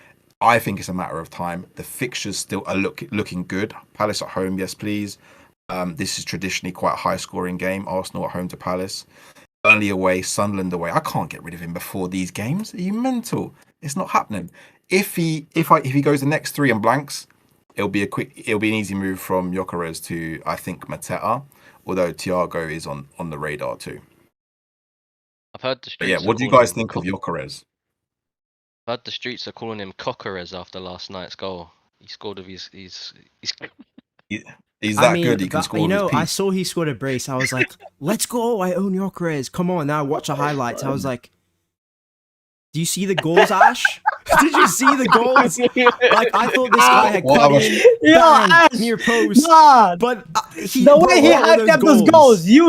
S2: I think it's a matter of time. The fixtures still are looking good. Palace at home, yes, please. This is traditionally quite a high scoring game. Arsenal at home to Palace. Burnley away, Sunderland away. I can't get rid of him before these games. Are you mental? It's not happening. If he goes the next 3 and blanks, it'll be an easy move from Gyökeres to, I think, Mateta. Although Thiago is on the radar too.
S3: I've heard the
S2: But
S3: streets.
S2: yeah, what do you guys think of Gyökeres?
S3: I've heard the streets are calling him Cockeres after last night's goal. He scored with his. He's
S2: He's that good. He can
S1: but,
S2: score
S1: you
S2: with
S1: know,
S2: his
S1: I
S2: piece.
S1: saw he scored a brace. I was like, let's go. I own Gyökeres. Come on now, watch the highlights. I was like, do you see the goals, Ash? Did you see the goals? Like, I thought this guy had cut in,
S4: Yo,
S1: bang,
S4: Ash,
S1: near post.
S4: Nah,
S1: But
S4: the way he hyped up those goals, the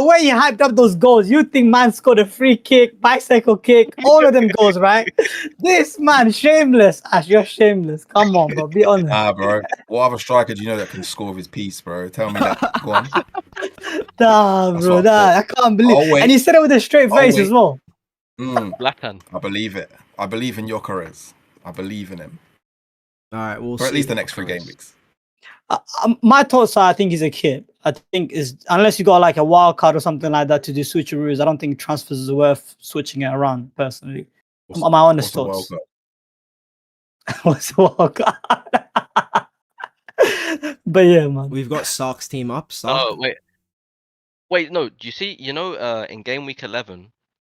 S4: way he hyped up those goals, you think man scored a free kick, bicycle kick, all of them goals, right? This man, shameless. Ash, you're shameless. Come on, bro. Be honest.
S2: Ah, bro. What other striker do you know that can score with his piece, bro? Tell me that. Go on.
S4: Nah,
S2: That's
S4: bro.
S2: what I
S4: I can't believe.
S2: I'll wait.
S4: And he said it with a straight
S2: I'll
S4: face
S2: wait.
S4: as well.
S3: Blackhand.
S2: I believe it. I believe in Gyökeres. I believe in him.
S1: All right, we'll
S2: For
S1: see.
S2: at least the next 3 game weeks.
S4: My thoughts are, I think he's a kid. I think is unless you got like a wild card or something like that to do switcheroos, I don't think transfers is worth switching it around. Personally, my honest
S2: What's the
S4: thoughts.
S2: World
S4: What's the wild card? But yeah, man.
S1: We've got Sock's team up. Sock.
S3: Oh wait, no. Do you see? You know, in game week 11,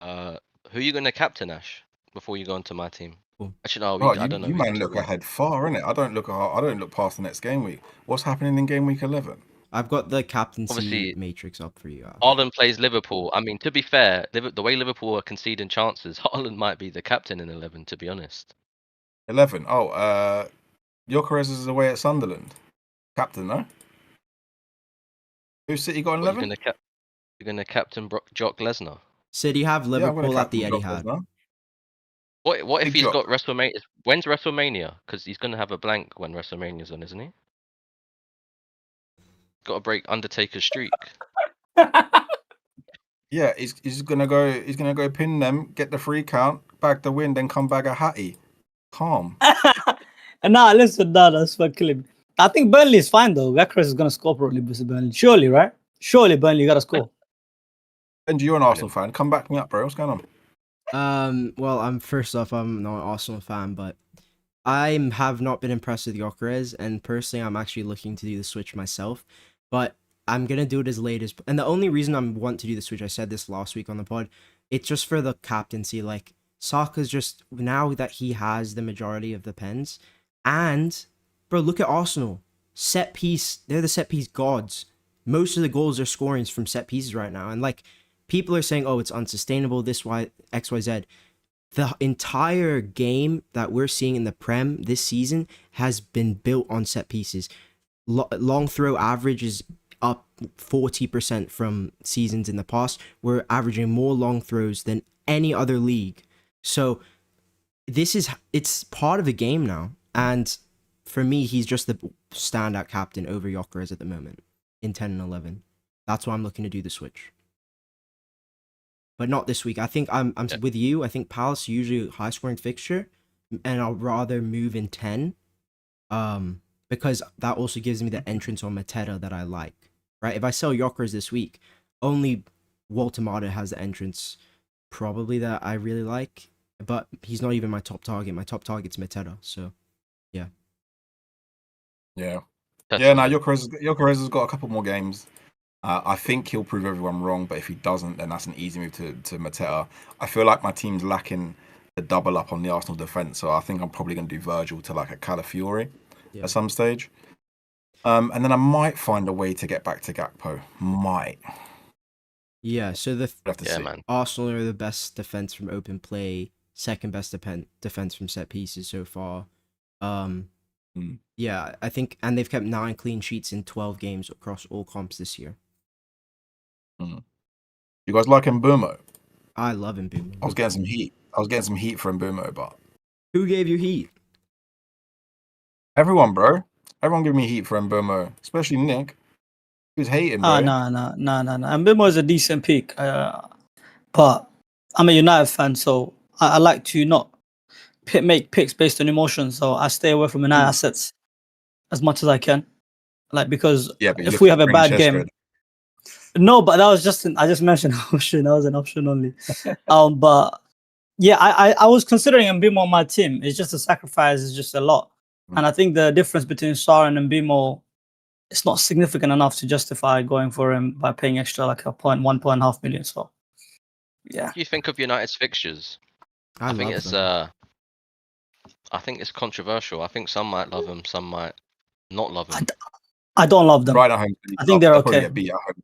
S3: who are you gonna captain, Ash? Before you go into my team.
S1: Cool.
S3: Actually, no.
S2: Oh,
S3: I don't know.
S2: you
S3: who
S2: man
S3: to
S2: look
S3: do.
S2: ahead far, innit? I don't look past the next game week. What's happening in game week 11?
S1: I've got the captaincy
S3: Obviously,
S1: matrix up for you.
S3: Haaland plays Liverpool. I mean, to be fair, the way Liverpool are conceding chances, Haaland might be the captain in 11. To be honest.
S2: 11. Oh, Gyökeres is away at Sunderland. Captain, no? Who City got in
S3: What,
S2: 11?
S3: you're gonna captain Jock Lesnar?
S1: City have
S2: Yeah, I'm going to
S1: Liverpool at the
S2: captain
S1: Etihad.
S2: Gyökeres now.
S3: What if
S2: Big
S3: he's
S2: Jock.
S3: got WrestleMania? When's WrestleMania? Because he's gonna have a blank when WrestleMania's on, isn't he? Got to break Undertaker's streak.
S2: Yeah, he's gonna go pin them, get the free count, bag the win, then come back a Hattie. Calm.
S4: Nah, listen, nah, that's for killing me. I think Burnley is fine though. Gyökeres is gonna score probably versus Burnley. Surely, right? Surely Burnley gotta score.
S2: Benjy, you're an Arsenal fan. Come back me up, bro. What's going on?
S1: Well, I'm not an Arsenal fan, but I have not been impressed with Gyökeres, and personally, I'm actually looking to do the switch myself. But I'm gonna do it as late as, and the only reason I want to do the switch, I said this last week on the pod, it's just for the captaincy. Like Saka's just now that he has the majority of the pens, and bro, look at Arsenal set piece. They're the set piece gods. Most of the goals they're scoring is from set pieces right now, and like people are saying, oh, it's unsustainable. This XYZ. The entire game that we're seeing in the Prem this season has been built on set pieces. Long throw average is up 40% from seasons in the past. We're averaging more long throws than any other league. So it's part of the game now. And for me, he's just the standout captain over Gyökeres at the moment in 10 and 11. That's why I'm looking to do the switch. But not this week. I think I'm with you. I think Palace usually a high scoring fixture, and I'll rather move in 10, because that also gives me the entrance on Mateta that I like. Right? If I sell Gyökeres this week, only Walter Mata has the entrance probably that I really like, but he's not even my top target. My top target's Mateta. So yeah.
S2: Yeah.
S3: That's
S2: Yeah, now
S3: it.
S2: Gyökeres has got a couple more games. I think he'll prove everyone wrong, but if he doesn't, then that's an easy move to Mateta. I feel like my team's lacking the double up on the Arsenal defence, so I think I'm probably going to do Virgil to like a Calafiori at some stage. And then I might find a way to get back to Gakpo. Might.
S1: Yeah, so
S2: We'll have to see.
S3: Man.
S1: Arsenal are the best defense from open play, second best defense from set pieces so far. Yeah, I think, and they've kept 9 clean sheets in 12 games across all comps this year.
S2: You guys like Mbumo?
S1: I love Mbumo.
S2: I was getting some heat for Mbumo, but
S1: Who gave you heat?
S2: everyone, bro. Everyone give me heat for Mbumo, especially Nick. He was hating, bro.
S4: Nah. Mbemo is a decent pick. But I'm a United fan, so I like to not make picks based on emotions. So I stay away from United assets as much as I can. Like, because
S2: but
S4: if we have a bad
S2: Francesco.
S4: game. No, but that was I just mentioned option. That was an option only. But yeah, I was considering Mbemo on my team. It's just a sacrifice. It's just a lot. And I think the difference between Sar and Mbemo, it's not significant enough to justify going for him by paying extra like 1.5 million. So yeah.
S3: What do you think of United's fixtures? I think it's
S1: them.
S3: I think it's controversial. I think some might love him, some might not love him.
S4: I don't love them.
S2: Right at home.
S4: I think they're
S2: they'll
S4: okay.
S2: Probably get beat at home.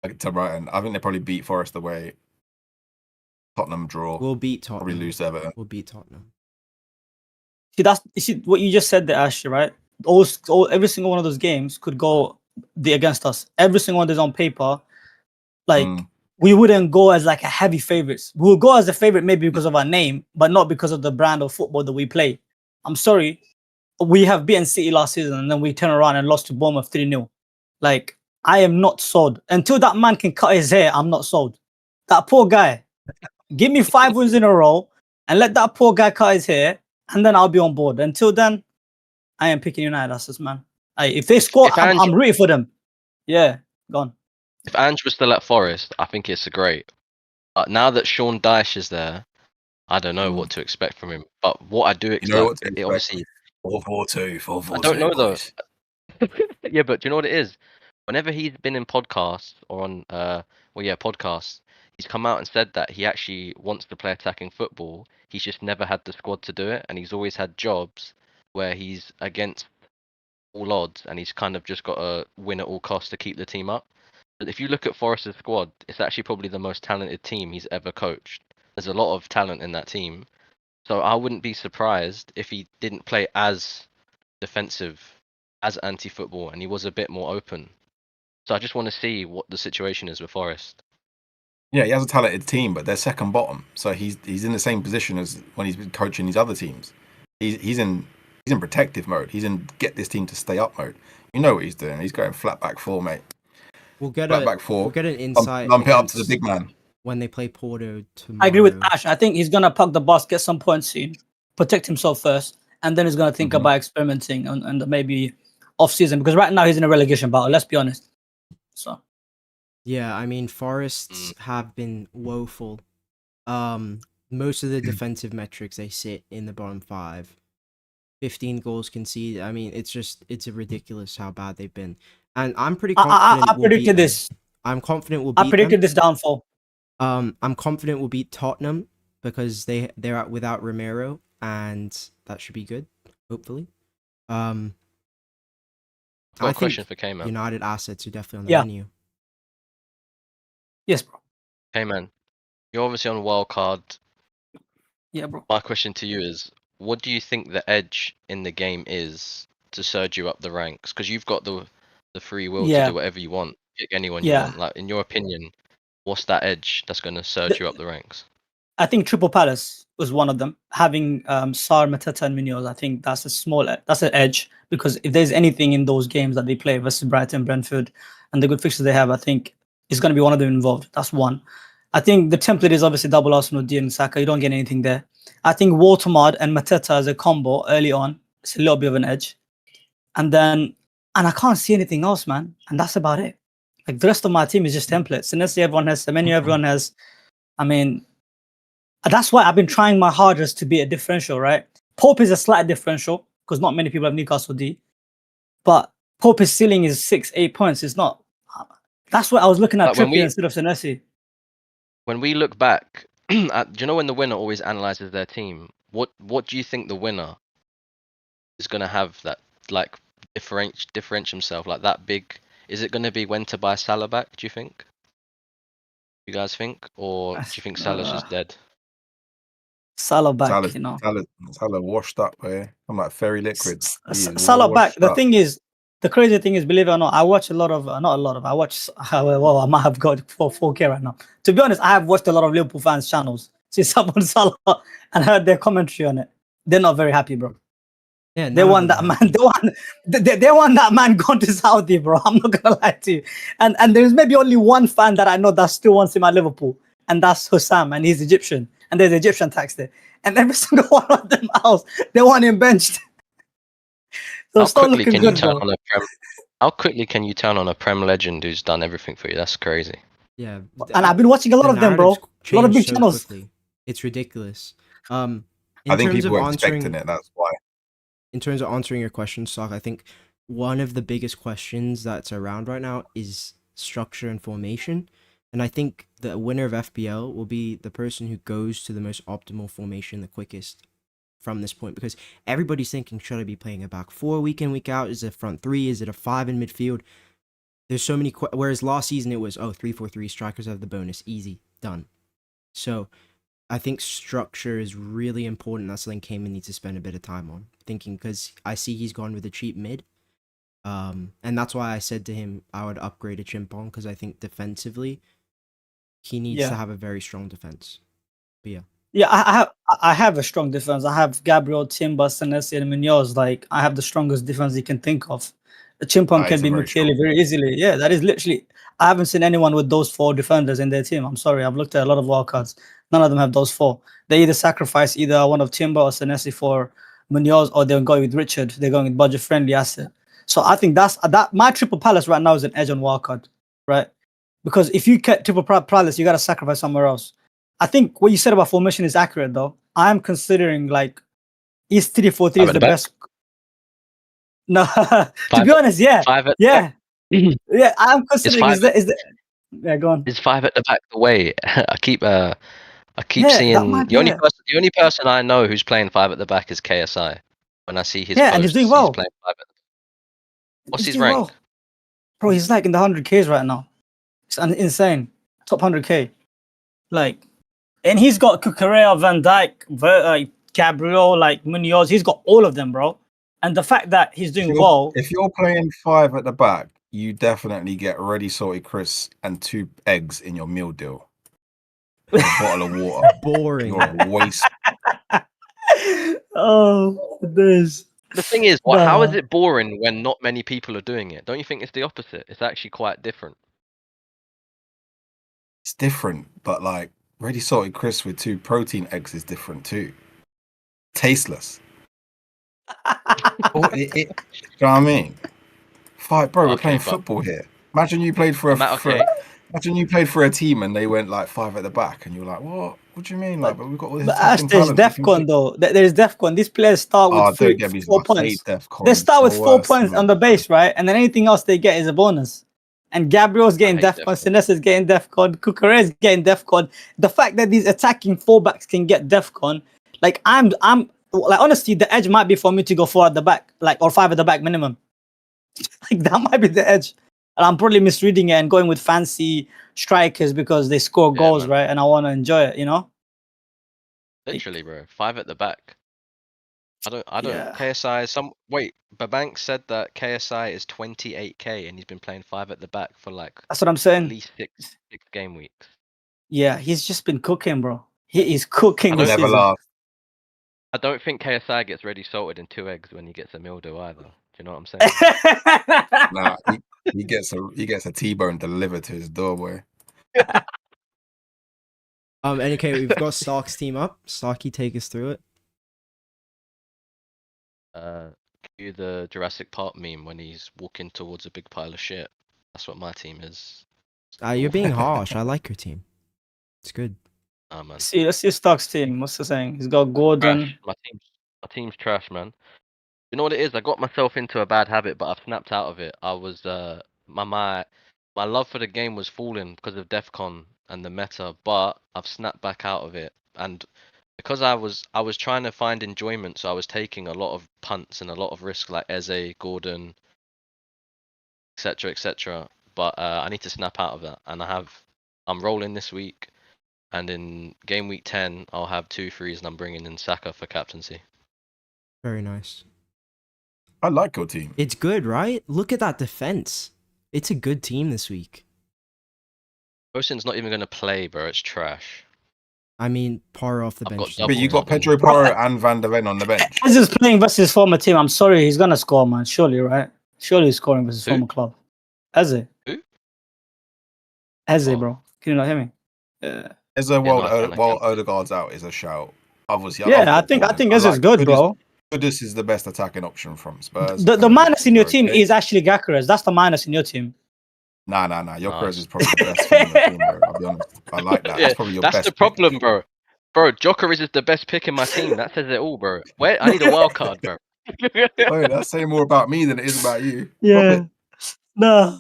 S2: Like, to Brighton. I think they probably beat Forest away. Tottenham draw.
S1: We'll beat Tottenham.
S2: Probably lose to Everton.
S1: We'll beat Tottenham.
S4: See what you just said there, Ash, right? Every single one of those games could go against us. Every single one is on paper. Like, we wouldn't go as like a heavy favorites. We will go as a favorite maybe because of our name, but not because of the brand of football that we play. I'm sorry. We have beaten City last season and then we turn around and lost to Bournemouth 3-0. Like, I am not sold. Until that man can cut his hair, I'm not sold. That poor guy. Give me 5 wins in a row and let that poor guy cut his hair, and then I'll be on board. Until then, I am picking United assets, man. If they score, I'm rooting for them. Yeah, gone.
S3: If Ange was still at Forest, I think it's great. But now that Sean Dyche is there, I don't know what to expect from him. But what I do expect, obviously
S2: 4-4-2, 4-4-2.
S3: I don't know though. Yeah, but do you know what it is? Whenever he's been in podcasts or on podcasts, he's come out and said that he actually wants to play attacking football. He's just never had the squad to do it, and he's always had jobs where he's against all odds, and he's kind of just got to win at all costs to keep the team up. But if you look at Forest's squad, it's actually probably the most talented team he's ever coached. There's a lot of talent in that team. So I wouldn't be surprised if he didn't play as defensive, as anti-football, and he was a bit more open. So I just want to see what the situation is with Forest.
S2: Yeah, he has a talented team, but they're second bottom. So he's in the same position as when he's been coaching these other teams. He's in protective mode. He's in get this team to stay up mode. You know what he's doing. He's going flat back four, mate.
S1: We'll get
S2: flat back four.
S1: We'll get an insight.
S2: Lump it up to the big man.
S1: When they play Porto tomorrow.
S4: I agree with Ash. I think he's gonna park the bus, get some points soon, protect himself first, and then he's gonna think about experimenting and maybe off season, because right now he's in a relegation battle. Let's be honest. So.
S1: Yeah, I mean, Forests have been woeful. Most of the defensive metrics, they sit in the bottom 5. 15 goals conceded. I mean, it's ridiculous how bad they've been. And I'm pretty confident.
S4: I predicted this.
S1: I'm confident we'll beat
S4: I predicted
S1: them.
S4: this downfall.
S1: I'm confident we'll beat Tottenham because they're out without Romero, and that should be good, hopefully.
S3: Got a question for Kayman.
S1: United assets are definitely on the menu.
S4: Yes, bro.
S3: Kayman, you're obviously on WILDCARD.
S4: Yeah, bro.
S3: My question to you is, what do you think the edge in the game is to surge you up the ranks? Because you've got the free will to do whatever you want, pick anyone you want. Like, in your opinion, what's that edge that's going to surge you up the ranks?
S4: I think Triple Palace was one of them. Having Sarr, Mateta, and Munoz, I think that's an edge, because if there's anything in those games that they play versus Brighton, Brentford, and the good fixtures they have, I think it's going to be one of them involved. That's one. I think the template is obviously double Arsenal, D and Saka. You don't get anything there. I think Watermard and Mateta as a combo early on, it's a little bit of an edge. And I can't see anything else, man. And that's about it. Like, the rest of my team is just templates. Senesi, everyone has. Semenyo, everyone has. I mean, that's why I've been trying my hardest to be a differential, right? Pope is a slight differential because not many people have Newcastle D. But Pope's ceiling is 6-8 points. It's not. That's what I was looking at Trippier instead of Senesi.
S3: When we look back, do you know when the winner always analyzes their team? What do you think the winner is going to have that, like, differentiate himself, like that big? Is it going to be when to buy Salah back, do you think? You guys think? Or do you think Salah's just dead?
S4: Salah back, you know.
S2: Salah washed up, eh? I'm like fairy liquid.
S4: Salah back. The crazy thing is, believe it or not, I watch a lot of, I watch, well, I might have got 4K right now. To be honest, I have watched a lot of Liverpool fans' channels, since I'm on Salah, and heard their commentary on it. They're not very happy, bro. Yeah, they want that man. They want that man gone to Saudi, bro. I'm not gonna lie to you. And there's maybe only one fan that I know that still wants him at Liverpool, and that's Hussam, and he's Egyptian, and there's Egyptian tax there. And every single one of them else, they want him benched. So
S3: how quickly can you turn on a Prem legend who's done everything for you? That's crazy.
S1: Yeah,
S4: and I've been watching a lot of them, bro. A lot of big channels. Quickly.
S1: It's ridiculous.
S2: I think people were expecting it. That's why.
S1: In terms of answering your question, Sock, I think one of the biggest questions that's around right now is structure and formation. And I think the winner of FPL will be the person who goes to the most optimal formation the quickest from this point, because everybody's thinking, should I be playing a back 4 week in, week out? Is it a front 3? Is it a 5 in midfield? There's so many, whereas last season it was, 3-4-3, strikers have the bonus, easy, done. So I think structure is really important. That's something Kayman needs to spend a bit of time on thinking, because I see he's gone with a cheap mid. And that's why I said to him I would upgrade a Chimpong, because I think defensively he needs to have a very strong defense. But
S4: yeah, I have a strong defense. I have Gabriel, Timber, Senesi, and Munoz. Like, I have the strongest defense you can think of. The Chimpong can be Mukele very easily. Yeah, that is literally. I haven't seen anyone with those 4 defenders in their team. I'm sorry, I've looked at a lot of wildcards. None of them have those 4. They either sacrifice one of Timber or Senesi for Munoz, or they're going with Richard. They're going with budget-friendly asset. So I think that my Triple Palace right now is an edge on wildcard, right? Because if you get Triple Palace, you got to sacrifice somewhere else. I think what you said about formation is accurate, though. I'm considering, like, is 3-4-3 is the best. No, to be honest, yeah. Yeah, I'm considering yeah, go on.
S3: Is 5 at the back the way? I keep seeing the only person I know who's playing 5 at the back is KSI. When I see his posts,
S4: and he's doing well.
S3: He's playing 5 at the back. What's
S4: he's
S3: his
S4: doing
S3: rank?
S4: well. Bro, he's like in the 100Ks right now. It's insane. Top 100K. Like, and he's got Cucurella, Van Dijk, Gabriel, like Munoz. He's got all of them, bro. And the fact that he's doing well.
S2: If you're playing 5 at the back, you definitely get ready salted crisps and 2 eggs in your meal deal. And a bottle of water.
S1: Boring.
S2: You're a waste.
S4: Oh, this.
S3: The thing is, how is
S4: Nah.
S3: it boring when not many people are doing it? Don't you think it's the opposite? It's actually quite different.
S2: It's different, but like ready salted crisps with 2 protein eggs is different too. Tasteless. You know what I mean? Fight, bro. We're
S3: Okay,
S2: playing
S3: but-
S2: football here. Imagine you played for a imagine you played for a team and they went like 5 at the back, and you're like, what? What do you mean? Like, but we've got all this
S4: But Ash,
S2: attacking
S4: there's
S2: talent.
S4: DEFCON though. There's DEFCON. These players start with
S2: Don't get me
S4: 4 points.
S2: DEFCON.
S4: They start with
S2: It's the
S4: 4
S2: worst,
S4: points
S2: man.
S4: on the base, right? And then anything else they get is a bonus. And Gabriel's getting
S3: hate
S4: DEFCON,
S3: DEFCON.
S4: Sinesa's getting DEFCON, Cucurella's getting DEFCON. The fact that these attacking fullbacks can get DEFCON, like I'm like honestly, the edge might be for me to go 4 at the back, like or 5 at the back minimum. Like that might be the edge. And I'm probably misreading it and going with fancy strikers because they score
S3: Yeah,
S4: goals,
S3: man.
S4: right? And I want to enjoy it, you know?
S3: Literally, bro. 5 at the back. I don't.
S4: Yeah.
S3: KSI is Babank said that KSI is 28k and he's been playing 5 at the back for like
S4: That's what I'm
S3: at
S4: saying.
S3: least six game weeks.
S4: Yeah, he's just been cooking, bro. He is cooking
S3: I
S4: this
S3: don't
S2: Never
S4: season.
S2: last.
S3: I don't think KSI gets ready salted in 2 eggs when he gets a meal deal either. Do you know what I'm saying?
S2: Nah, he gets a T-bone delivered to his door, boy.
S1: Okay, we've got Stark's team up. Starky, take us through it.
S3: Cue the Jurassic Park meme when he's walking towards a big pile of shit. That's what my team is.
S1: You're being harsh. I like your team. It's good.
S3: Oh man.
S4: Let's see Stark's team. What's the saying? He's got Gordon.
S3: Trash. My team's trash, man. You know what it is? I got myself into a bad habit, but I've snapped out of it. I was my love for the game was falling because of DEFCON and the meta, but I've snapped back out of it. And because I was trying to find enjoyment, so I was taking a lot of punts and a lot of risk like Eze, Gordon, etc., etc. But I need to snap out of that, and I'm rolling this week, and in game week 10 I'll have 2 frees, and I'm bringing in Saka for captaincy.
S1: Very nice.
S2: I like your team.
S1: It's good, right? Look at that defense. It's a good team this week.
S3: Osin's not even gonna play, bro. It's trash.
S1: I mean, Paro off the
S3: I've
S1: bench.
S3: got
S2: But you got
S3: double
S2: Pedro Porro and Van der Ven on the bench.
S4: As he's playing versus his former team, I'm sorry, he's gonna score, man. Surely, right? Surely he's scoring versus his
S3: Who?
S4: former club. Eze.
S3: Who?
S4: Eze,
S3: Oh.
S4: bro. Can you not hear me? Yeah.
S2: Is a
S3: no, I can.
S2: while Odegaard's out is a shout. Obviously,
S4: Yeah, I think Eze's good, bro.
S2: Kudus is the best attacking option from Spurs.
S4: The minus in your team
S2: Okay.
S4: is actually Gyökeres. That's the minus in your team.
S2: Nah. Your
S3: Nice.
S2: Perez is probably the best thing in the team, bro. I'll be honest. I like that.
S3: Yeah,
S2: That's probably your
S3: that's
S2: best
S3: the
S2: pick.
S3: problem, bro. Bro, Jokeris is the best pick in my team. That says it all, bro. Where I need a wild card, bro.
S2: Oh, that's saying more about me than it is about you.
S4: Yeah. No.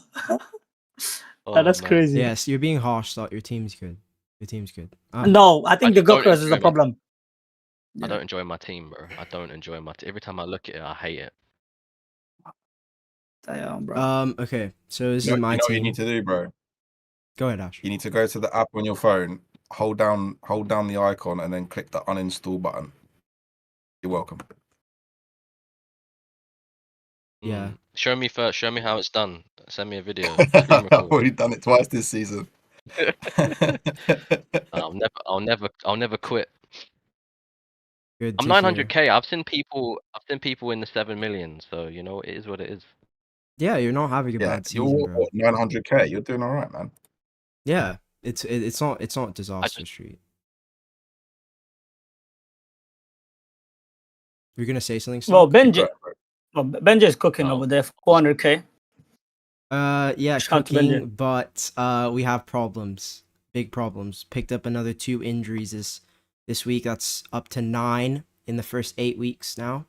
S3: Oh,
S4: That's
S3: man.
S4: crazy.
S1: Yes, you're being harsh, Stark. Your team's good. Your team's good.
S4: No, I think
S3: I
S4: the
S3: just don't
S4: Gyökeres is
S3: enjoy
S4: the
S3: my-
S4: problem.
S3: I don't enjoy my team, bro. I don't enjoy my team. Every time I look at it, I hate it.
S4: Damn, bro.
S1: Okay, so this
S2: You
S1: is
S2: know
S1: my
S2: what you
S1: team.
S2: need to do, bro?
S1: Go ahead, Ash.
S2: You need to go to the app on your phone, hold down the icon, and then click the uninstall button. You're welcome.
S1: Yeah.
S3: Show me first. Show me how it's done. Send me a video. Screen
S2: I've
S3: record.
S2: already done it twice this season.
S3: I'll never quit.
S1: Good.
S3: I'm
S1: to hear.
S3: 900k. I've seen people in the 7 million. So you know, it is what it is.
S1: Yeah, you're not having a
S2: Yeah,
S1: bad
S2: you're
S1: season, bro.
S2: what, 900k. You're doing all right, man.
S1: Yeah, it's not disaster
S3: just-
S1: street. You're gonna say something?
S4: Well,
S1: Stark?
S4: Benji is cooking
S3: Oh.
S4: over there for 400k.
S1: Yeah,
S4: Shout out to Benji.
S1: cooking, but we have problems, big problems. Picked up another 2 injuries this week. That's up to 9 in the first 8 weeks now.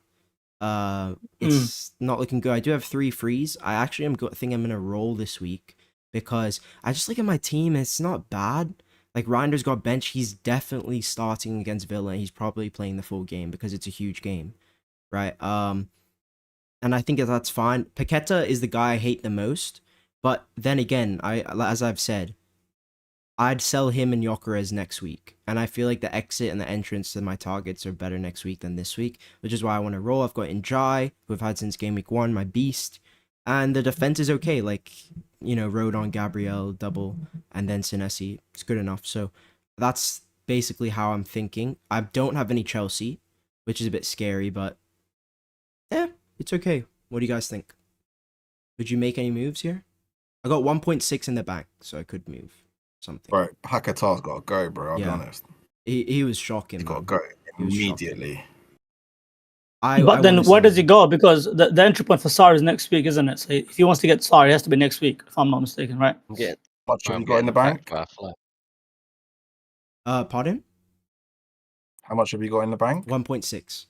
S1: It's not looking good. I do have 3 frees. I actually think I'm gonna roll this week because I just look at my team. It's not bad. Like Reinder's got bench. He's definitely starting against Villa. And he's probably playing the full game because it's a huge game, right? and I think that's fine. Paqueta is the guy I hate the most, but then again, as I've said, I'd sell him and Gyökeres next week, and I feel like the exit and the entrance to my targets are better next week than this week, which is why I want to roll. I've got Benjy, who I've had since game week 1, my beast, and the defense is okay. Like, Rodon, Gabriel, double, and then Senesi. It's good enough. So that's basically how I'm thinking. I don't have any Chelsea, which is a bit scary, but it's okay. What do you guys think? Would you make any moves here? I got 1.6 in the bank, so I could move something.
S2: Bro, Paqueta's got to go, bro. I'll be honest.
S1: He was shocking.
S2: He's got to go immediately.
S4: But then where does he go? Because the entry point for Sarri is next week, isn't it? So if he wants to get Sarri, it has to be next week, if I'm not mistaken, right?
S2: How much have you got in the bank?
S1: Pardon?
S2: How much have you got in the bank?
S1: 1.6.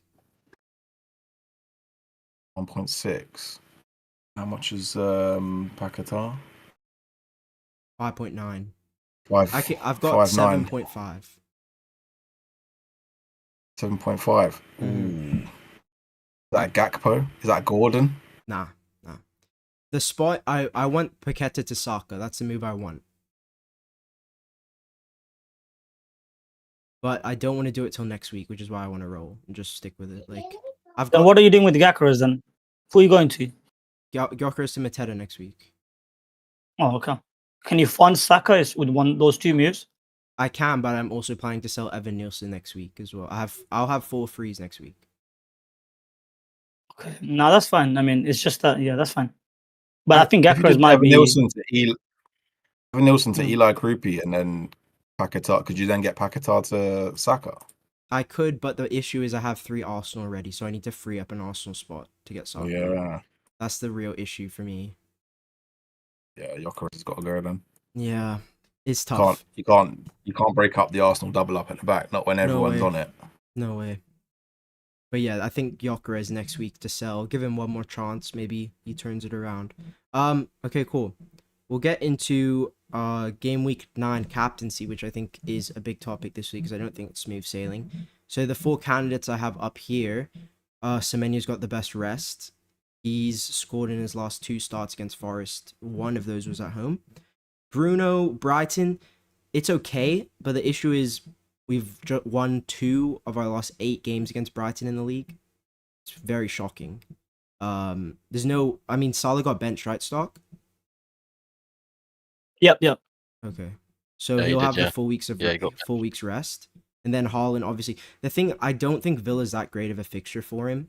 S2: 1.6. How much is Paqueta?
S1: 5.9.
S2: I've
S1: got 7.5.
S2: 7.5. Ooh. Is that Gakpo? Is that Gordon?
S1: Nah. The spot, I want Paqueta to Saka. That's the move I want. But I don't want to do it till next week, which is why I want to roll and just stick with it. Like,
S4: Then what are you doing with the Gyökeres then? Who are you going to?
S1: Gyökeres to Mateta next week.
S4: Oh, okay. Can you fund Saka with those 2 moves?
S1: I can, but I'm also planning to sell Evan Nielsen next week as well. I'll have 4 frees next week.
S4: Okay, no, that's fine. I mean, it's just that, that's fine. But I think Gyökeres might be
S2: Nielsen to Eli Krupi and then Paqueta. Could you then get Paqueta to Saka?
S1: I could, but the issue is I have 3 Arsenal already, so I need to free up an Arsenal spot to get Saka.
S2: Yeah,
S1: that's the real issue for me.
S2: Yeah, Gyökeres has got to go then.
S1: Yeah, it's tough.
S2: You can't break up the Arsenal double up at the back, not when everyone's on it.
S1: No way. But yeah, I think Gyökeres next week to sell. Give him one more chance. Maybe he turns it around. Okay, cool. We'll get into Gameweek 9 Captaincy, which I think is a big topic this week because I don't think it's smooth sailing. So the 4 candidates I have up here, Semenyo's got the best rest. He's scored in his last 2 starts against Forest. 1 of those was at home. Bruno, Brighton, it's okay, but the issue is we've won 2 of our last 8 games against Brighton in the league. It's very shocking. Salah got benched, right, Stock?
S4: Yep.
S1: Okay. So he'll have the 4 weeks of 4 weeks rest. And then Haaland, obviously. The thing, I don't think Villa's that great of a fixture for him.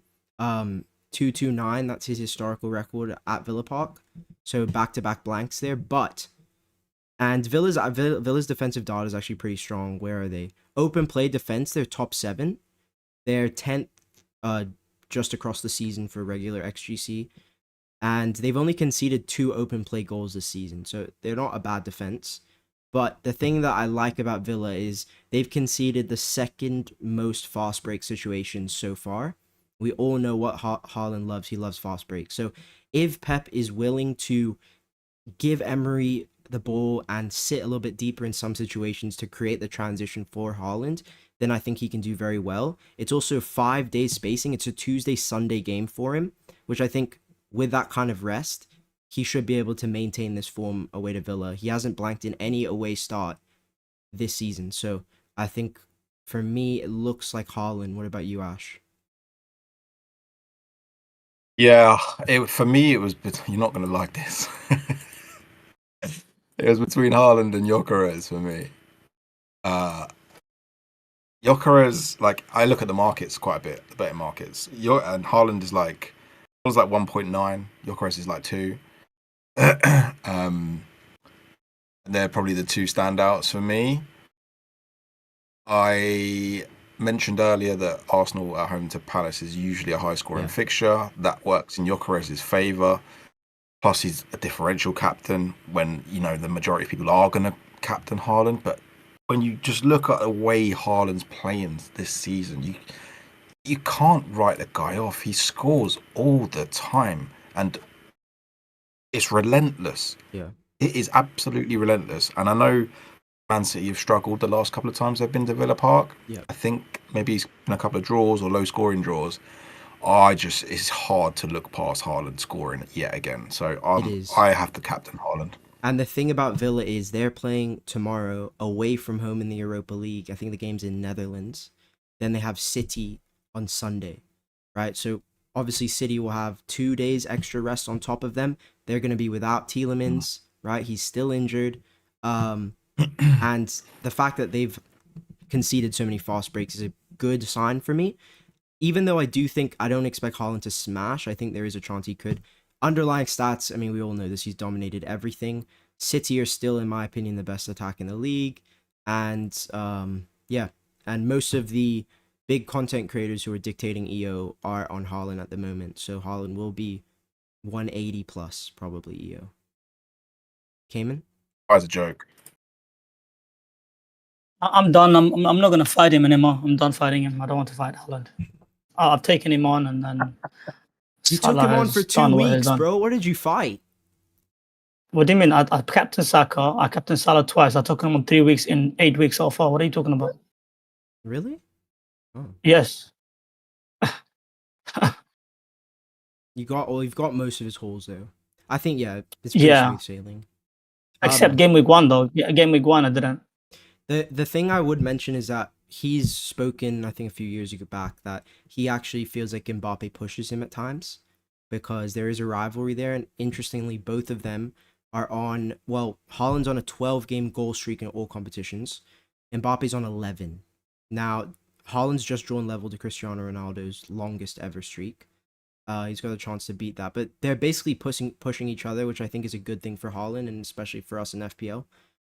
S1: 2-2-9, that's his historical record at Villa Park. So back-to-back blanks there. And Villa's defensive data is actually pretty strong. Where are they? Open play defense, they're top 7. They're 10th just across the season for regular XGC. And they've only conceded 2 open play goals this season. So they're not a bad defense. But the thing that I like about Villa is they've conceded the 2nd most fast break situations so far. We all know what Haaland loves. He loves fast breaks. So if Pep is willing to give Emery the ball and sit a little bit deeper in some situations to create the transition for Haaland, then I think he can do very well. It's also 5 days spacing. It's a Tuesday-Sunday game for him, which I think with that kind of rest, he should be able to maintain this form away to Villa. He hasn't blanked in any away start this season. So I think for me, it looks like Haaland. What about you, Ash?
S2: Yeah, for me, it was. You're not going to like this. It was between Haaland and Gyökeres for me. Gyökeres, like, I look at the markets quite a bit, the betting markets. And Haaland is like 1.9. Gyökeres is like 2. And they're probably the 2 standouts for me. I mentioned earlier that Arsenal at home to Palace is usually a high-scoring fixture. That works in Gyökeres' favour. Plus, he's a differential captain when, the majority of people are going to captain Haaland. But when you just look at the way Haaland's playing this season, you can't write the guy off. He scores all the time. And it's relentless.
S1: Yeah.
S2: It is absolutely relentless. And I know Man City have struggled the last couple of times they've been to Villa Park.
S1: Yeah.
S2: I think maybe it's been a couple of draws or low-scoring draws. it's hard to look past Haaland scoring yet again. So
S1: It is.
S2: I have to captain Haaland.
S1: And the thing about Villa is they're playing tomorrow away from home in the Europa League. I think the game's in Netherlands. Then they have City on Sunday, right? So obviously City will have 2 days extra rest on top of them. They're going to be without Tielemans, right? He's still injured. And the fact that they've conceded so many fast breaks is a good sign for me. Even though I don't expect Haaland to smash, I think there is a chance he could. Underlying stats, I mean, we all know this. He's dominated everything. City are still, in my opinion, the best attack in the league. And, and most of the big content creators who are dictating EO are on Haaland at the moment. So Haaland will be 180 plus, probably, EO. Kayman?
S2: That's a joke.
S4: I'm done. I'm not gonna fight him anymore. I'm done fighting him. I don't want to fight Haaland. I've taken him on, and then
S1: You took him on for 2 weeks, bro. What did you fight?
S4: What do you mean? I captained Saka. I captained Salah twice. I took him on 3 weeks in 8 weeks so far. What are you talking about?
S1: Really? Oh.
S4: Yes.
S1: You've got most of his holes though. I think it's pretty smooth sailing.
S4: Except game week 1 though. Yeah, game week 1 I didn't.
S1: The thing I would mention is that he's spoken, I think a few years back, that he actually feels like Mbappe pushes him at times because there is a rivalry there. And interestingly, both of them are on, Haaland's on a 12-game goal streak in all competitions. Mbappe's on 11. Now, Haaland's just drawn level to Cristiano Ronaldo's longest ever streak. He's got a chance to beat that. But they're basically pushing each other, which I think is a good thing for Haaland and especially for us in FPL.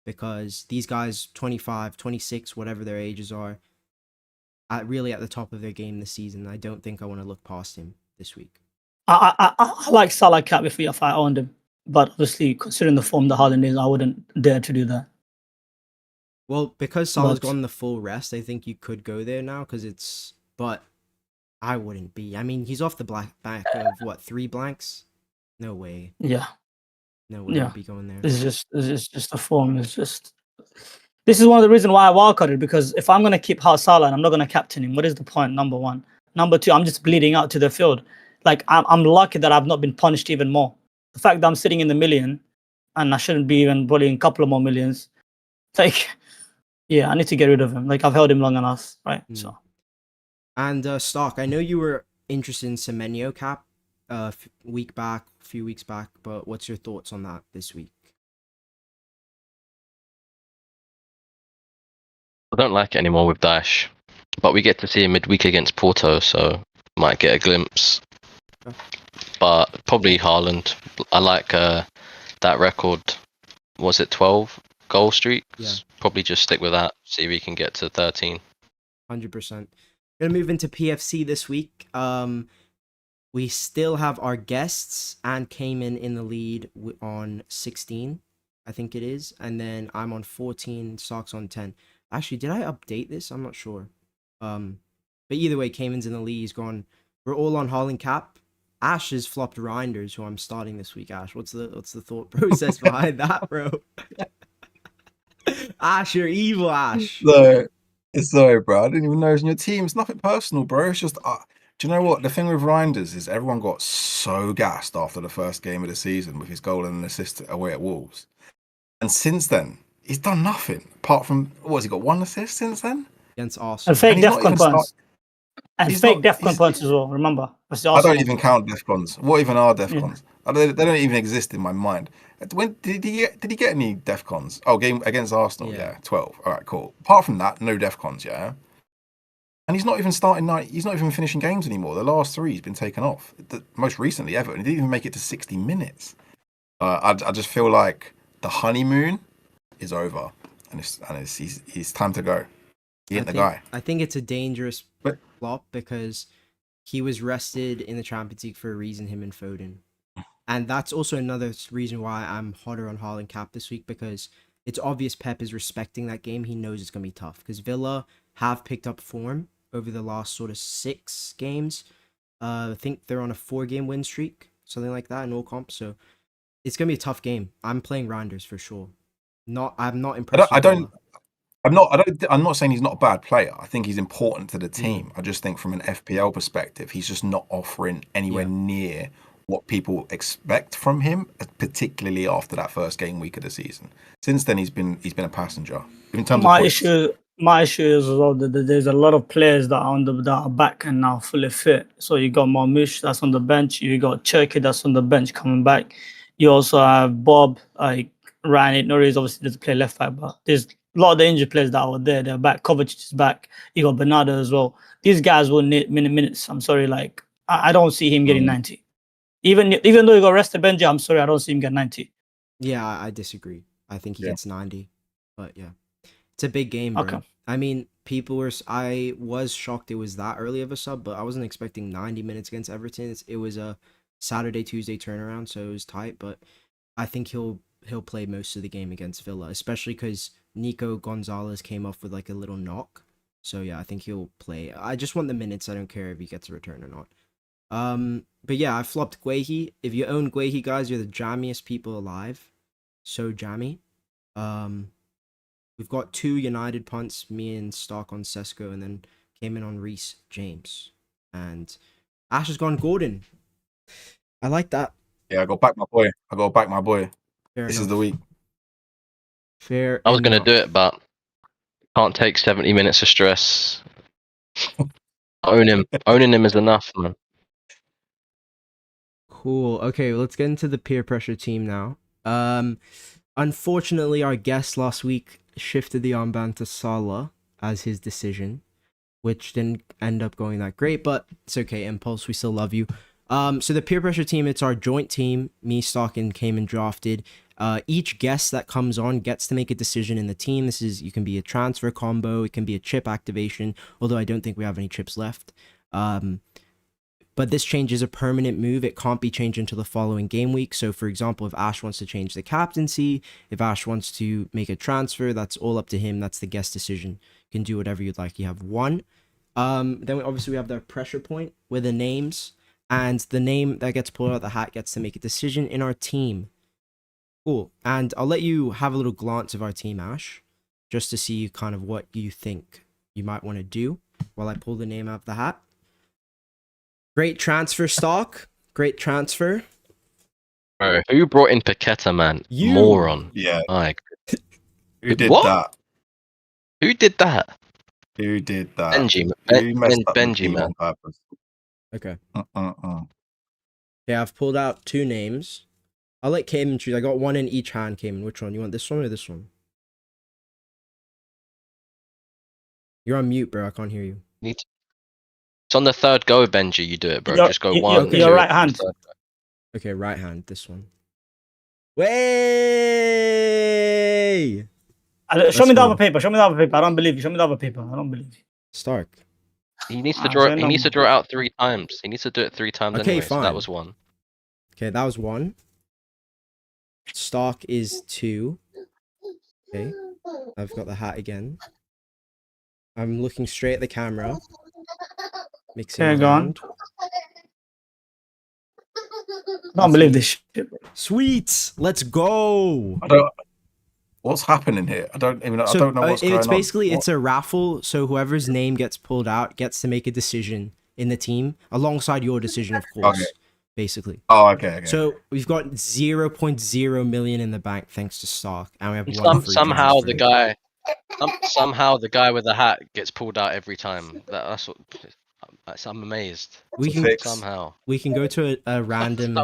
S1: Because these guys, 25, 26, whatever their ages are, really at the top of their game this season. I don't think I want to look past him this week.
S4: I like Salah cap if I owned him. But obviously, considering the form that Haaland is, I wouldn't dare to do that.
S1: Well, because Salah's gotten the full rest, I think you could go there now. But I wouldn't be. I mean, he's off the back of, 3 blanks? No way.
S4: Yeah.
S1: No way I'd be going there.
S4: It's just a form. This is one of the reasons why I wildcarded, because if I'm gonna keep Salah and I'm not gonna captain him, what is the point? Number one. Number two, I'm just bleeding out to the field. Like I'm lucky that I've not been punished even more. The fact that I'm sitting in the million and I shouldn't be even probably a couple of more millions. Like, yeah, I need to get rid of him. Like I've held him long enough, right? So.
S1: And Stark, I know you were interested in Semenyo cap a few weeks back, but what's your thoughts on that this week?
S3: I don't like it anymore with Dash, but we get to see him midweek against Porto, so might get a glimpse.
S1: Okay.
S3: But probably Haaland. I like that record. Was it 12 goal streaks?
S1: Yeah.
S3: Probably just stick with that. See if he can get to 13.
S1: 100%. Gonna move into PFC this week. We still have our guests and Kayman in the lead on 16, I think it is, and then I'm on 14, Socks on 10. Actually, did I update this? I'm not sure. But either way, Kayman's in the lead. He's gone. We're all on Haaland cap. Ash has flopped Reinders, who I'm starting this week. Ash, what's the thought process behind that, bro? Ash, you're evil, Ash.
S2: Sorry, bro. I didn't even know it was in your team. It's nothing personal, bro. It's just, do you know what? The thing with Reinders is everyone got so gassed after the first game of the season with his goal and an assist away at Wolves. And since then, he's done nothing. Apart from, what has he got? 1 assist since then?
S1: Against Arsenal.
S4: And fake DEFCON points. And fake DEFCON points as well, remember?
S2: I don't even count DEFCONs. What even are DEFCONs? Yeah. They don't even exist in my mind. When did he get any DEFCONs? Oh, game against Arsenal, yeah, 12. All right, cool. Apart from that, no DEFCONs, yeah. And he's not even he's not even finishing games anymore. The last 3 he's been taken off. Most recently ever, and he didn't even make it to 60 minutes. I just feel like the honeymoon is over, and it's time to go. He ain't the guy.
S1: I think it's a dangerous flop because he was rested in the Champions League for a reason, him and Foden. And that's also another reason why I'm hotter on Haaland cap this week, because it's obvious Pep is respecting that game. He knows it's going to be tough because Villa have picked up form over the last sort of 6 games. I think they're on a 4-game win streak, something like that in all comps. So it's going to be a tough game. I'm playing Reinders for sure. I'm not impressed.
S2: I'm not saying he's not a bad player. I think he's important to the team. I just think from an FPL perspective, he's just not offering anywhere near what people expect from him, particularly after that first game week of the season. Since then, he's been a passenger in terms of points.
S4: My issue is as well that there's a lot of players that are back and now fully fit. So you got Marmoush that's on the bench. You got Cherky that's on the bench coming back. You also have Bob, like Ryan Norris obviously doesn't play left back, but there's a lot of the injured players that were there. They're back. Kovacic is back. You got Bernardo as well. These guys will need minutes. I'm sorry, like I don't see him getting 90. Even though he got rested Benjy, I'm sorry, I don't see him get 90.
S1: Yeah, I disagree. I think he gets 90. But yeah. It's a big game, bro. Okay. I mean, I was shocked it was that early of a sub, but I wasn't expecting 90 minutes against Everton. It was a Saturday, Tuesday turnaround, so it was tight, but I think he'll play most of the game against Villa, especially because Nico Gonzalez came off with like a little knock. So yeah, I think he'll play. I just want the minutes. I don't care if he gets a return or not. But yeah, I flopped Guehi. If you own Guehi, guys, you're the jammiest people alive. So jammy. We've got 2 United punts, me and Stark on Sesko, and then Kayman on Reece James. And Ash has gone Gordon. I like that.
S2: Yeah, I got back my boy. This is the week.
S1: Fair.
S3: I was going to do it, but can't take 70 minutes of stress. Owning him is enough, man.
S1: Cool. Okay, let's get into the peer pressure team now. Unfortunately, our guest last week shifted the armband to Salah as his decision, which didn't end up going that great, but it's okay. Impulse, we still love you. So the peer pressure team, it's our joint team. Me, Stock, and Kayman drafted. Each guest that comes on gets to make a decision in the team. You can be a transfer combo, it can be a chip activation, although I don't think we have any chips left. But this change is a permanent move. It can't be changed until the following game week. So, for example, if Ash wants to change the captaincy, if Ash wants to make a transfer, that's all up to him. That's the guest decision. You can do whatever you'd like. You have one. Then we have the pressure point with the names. And the name that gets pulled out of the hat gets to make a decision in our team. Cool. And I'll let you have a little glance of our team, Ash, just to see kind of what you think you might want to do while I pull the name out of the hat. Great transfer, Stock. Great transfer.
S3: Bro, who brought in Paqueta, man?
S1: You.
S3: Moron.
S2: Yeah.
S3: Like,
S2: Who did
S3: what?
S2: that?
S3: Who did that?
S2: Who did that?
S3: Benjy.
S2: Who messed up the
S3: Benjy,
S2: team
S3: man.
S2: on purpose?
S1: Okay. Yeah, I've pulled out 2 names. I'll let Kayman choose. I got one in each hand, Kayman. Which one? You want this one or this one? You're on mute, bro. I can't hear you.
S3: It's on the third go, Benjy. You do it, bro. Just go one.
S4: Your right hand.
S1: Okay, right hand. This one. Way.
S4: Show me the other paper. Show me the other paper. I don't believe you. Show me the other paper. I don't believe you.
S1: Stark.
S3: He needs to draw. He needs to draw it out 3 times. He needs to do it 3 times.
S1: Okay,
S3: anyway,
S1: fine.
S3: So that was 1.
S1: Okay, that was 1. Stock is 2. Okay, I've got the hat again. I'm looking straight at the camera. Mixing around.
S4: I don't believe this shit.
S1: Sweet, let's go.
S2: What's happening here? I don't know what's going on.
S1: It's basically it's a raffle, so whoever's name gets pulled out gets to make a decision in the team alongside your decision, of course.
S2: Okay.
S1: Basically.
S2: Oh, okay.
S1: So we've got 0.0 million in the bank thanks to Stock, and we have one free
S3: somehow
S1: transfer.
S3: somehow the guy with the hat gets pulled out every time. That's what. I'm amazed.
S1: We can
S3: somehow.
S1: We can go to a random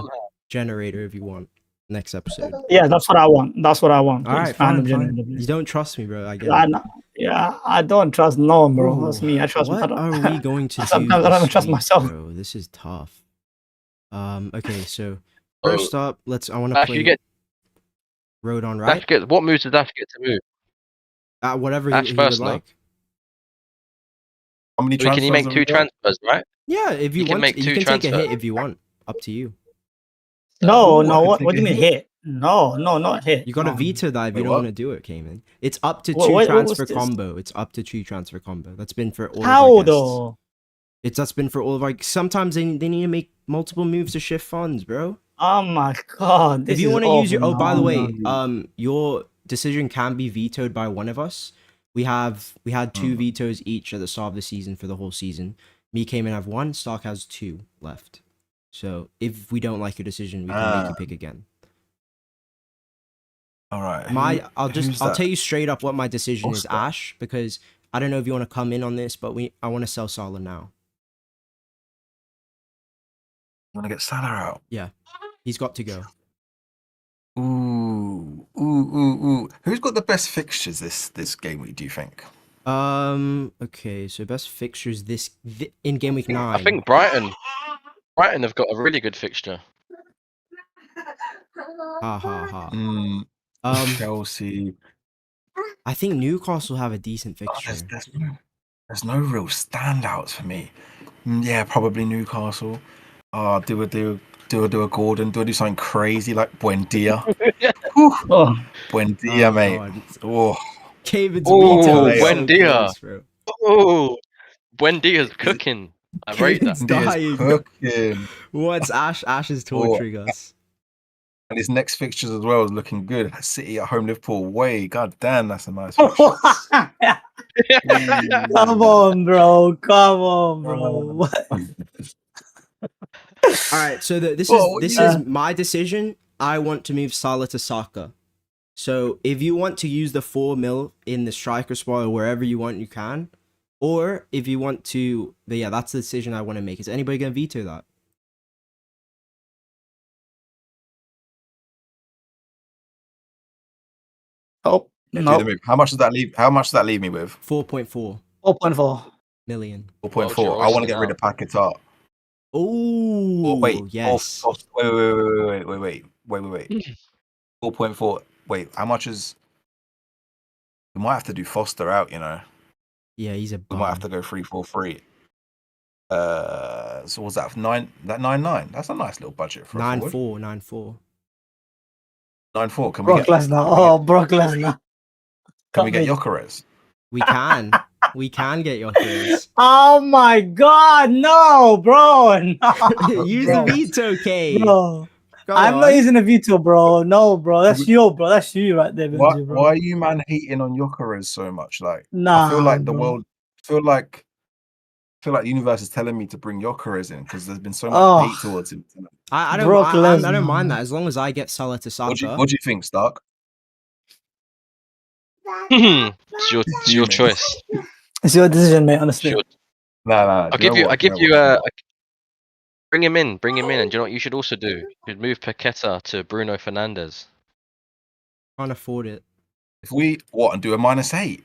S1: generator if you want. Next episode.
S4: Yeah, that's what I want.
S1: All right, fine. You don't trust me, bro. I get it.
S4: I don't trust no one, bro. That's me. I trust.
S1: What are we going to do?
S4: Sometimes I don't even trust myself,
S1: bro. This is tough. Okay, so first up, I want to play Road on right.
S3: What moves does Ash get to move?
S1: Whatever
S3: Ash
S1: he
S3: first,
S1: would like.
S2: How many
S3: Can you make 2 transfers, right?
S1: Yeah, if you want, you can take a hit if you want. Up to you.
S4: No. What do you mean hit? No, not hit.
S1: You got to veto that if you don't want to do it, Kayman. It's up to 2 transfer combo. It's up to 2 transfer combo. That's been for all.
S4: How though?
S1: That's been for all of our. Sometimes they need to make multiple moves to shift funds, bro.
S4: Oh my god!
S1: If you want to use your, by the way, your decision can be vetoed by one of us. We had 2 vetoes each at the start of the season for the whole season. Me, Kayman have 1. Stark has 2 left. So if we don't like your decision, we can make you pick again.
S2: All right.
S1: I'll tell you straight up what my decision is, Ash, because I don't know if you want to come in on this, but I want to sell Salah now.
S2: You want to get Salah out?
S1: Yeah, he's got to go.
S2: Ooh. Who's got the best fixtures this game week, do you think?
S1: Okay, so best fixtures in game week 9.
S3: I think Brighton have got a really good fixture.
S2: Chelsea.
S1: I think Newcastle have a decent fixture.
S2: There's no real standouts for me. Yeah, probably Newcastle. Do a Gordon? Do I do something crazy like Buendia? Buendia, mate.
S1: God.
S2: Oh,
S1: Kayman's
S3: Buendia.
S1: So
S3: Oh, Buendia's cooking. I rate that.
S1: dying.
S2: Cooking.
S1: What's Ash? Ash is torturing us.
S2: And his next fixtures as well is looking good. City at home, Liverpool away. God damn, that's a nice fixture.
S4: Come on, bro. Come on, bro.
S1: All right, so this is my decision. I want to move Salah to Saka. So if you want to use the 4 mil in the striker spot or wherever you want, you can. Or if you want to, but yeah, that's the decision I want to make. Is anybody gonna veto that?
S4: Oh, no.
S2: How much does that leave me with?
S1: 4.4
S4: 4.4
S1: million.
S2: 4.4. I want to get rid of Paquetá.
S1: Oh,
S2: wait.
S1: yes.
S2: Wait. 4.4. Wait, how much is? We might have to do Foster out. You know.
S1: Yeah, he's a
S2: We
S1: bum.
S2: might have to go 3-4-3. So what's that? 9-9. That's a nice little budget for
S1: 9-4.
S2: 9-4. Can
S4: Brock Lesnar. Oh, Brock Lesnar.
S2: Can we get Gyökeres?
S1: We can. We can get Gyökeres.
S4: Oh my God, no, bro. No.
S1: Use the veto, K.
S4: Bro.
S1: Come
S4: I'm
S1: on.
S4: not using a veto, bro. No, bro. That's you, bro. That's you right there, Benjy, bro.
S2: Why are you man hating on Gyökeres so much? Like,
S4: Nah,
S2: I feel like the
S4: bro.
S2: world. I feel like the universe is telling me to bring Gyökeres in because there's been so much hate towards him.
S1: I
S4: Brock
S1: don't
S4: Lesnar.
S1: mind that as long as I get Salah to Saka.
S2: What do you think, Stark?
S3: It's your choice.
S4: It's your decision, mate. Honestly.
S2: No.
S3: I'll give you bring him in, and do you know what you should also do? You should move Paquetá to Bruno Fernandes.
S1: Can't afford it.
S2: If we and do a -8?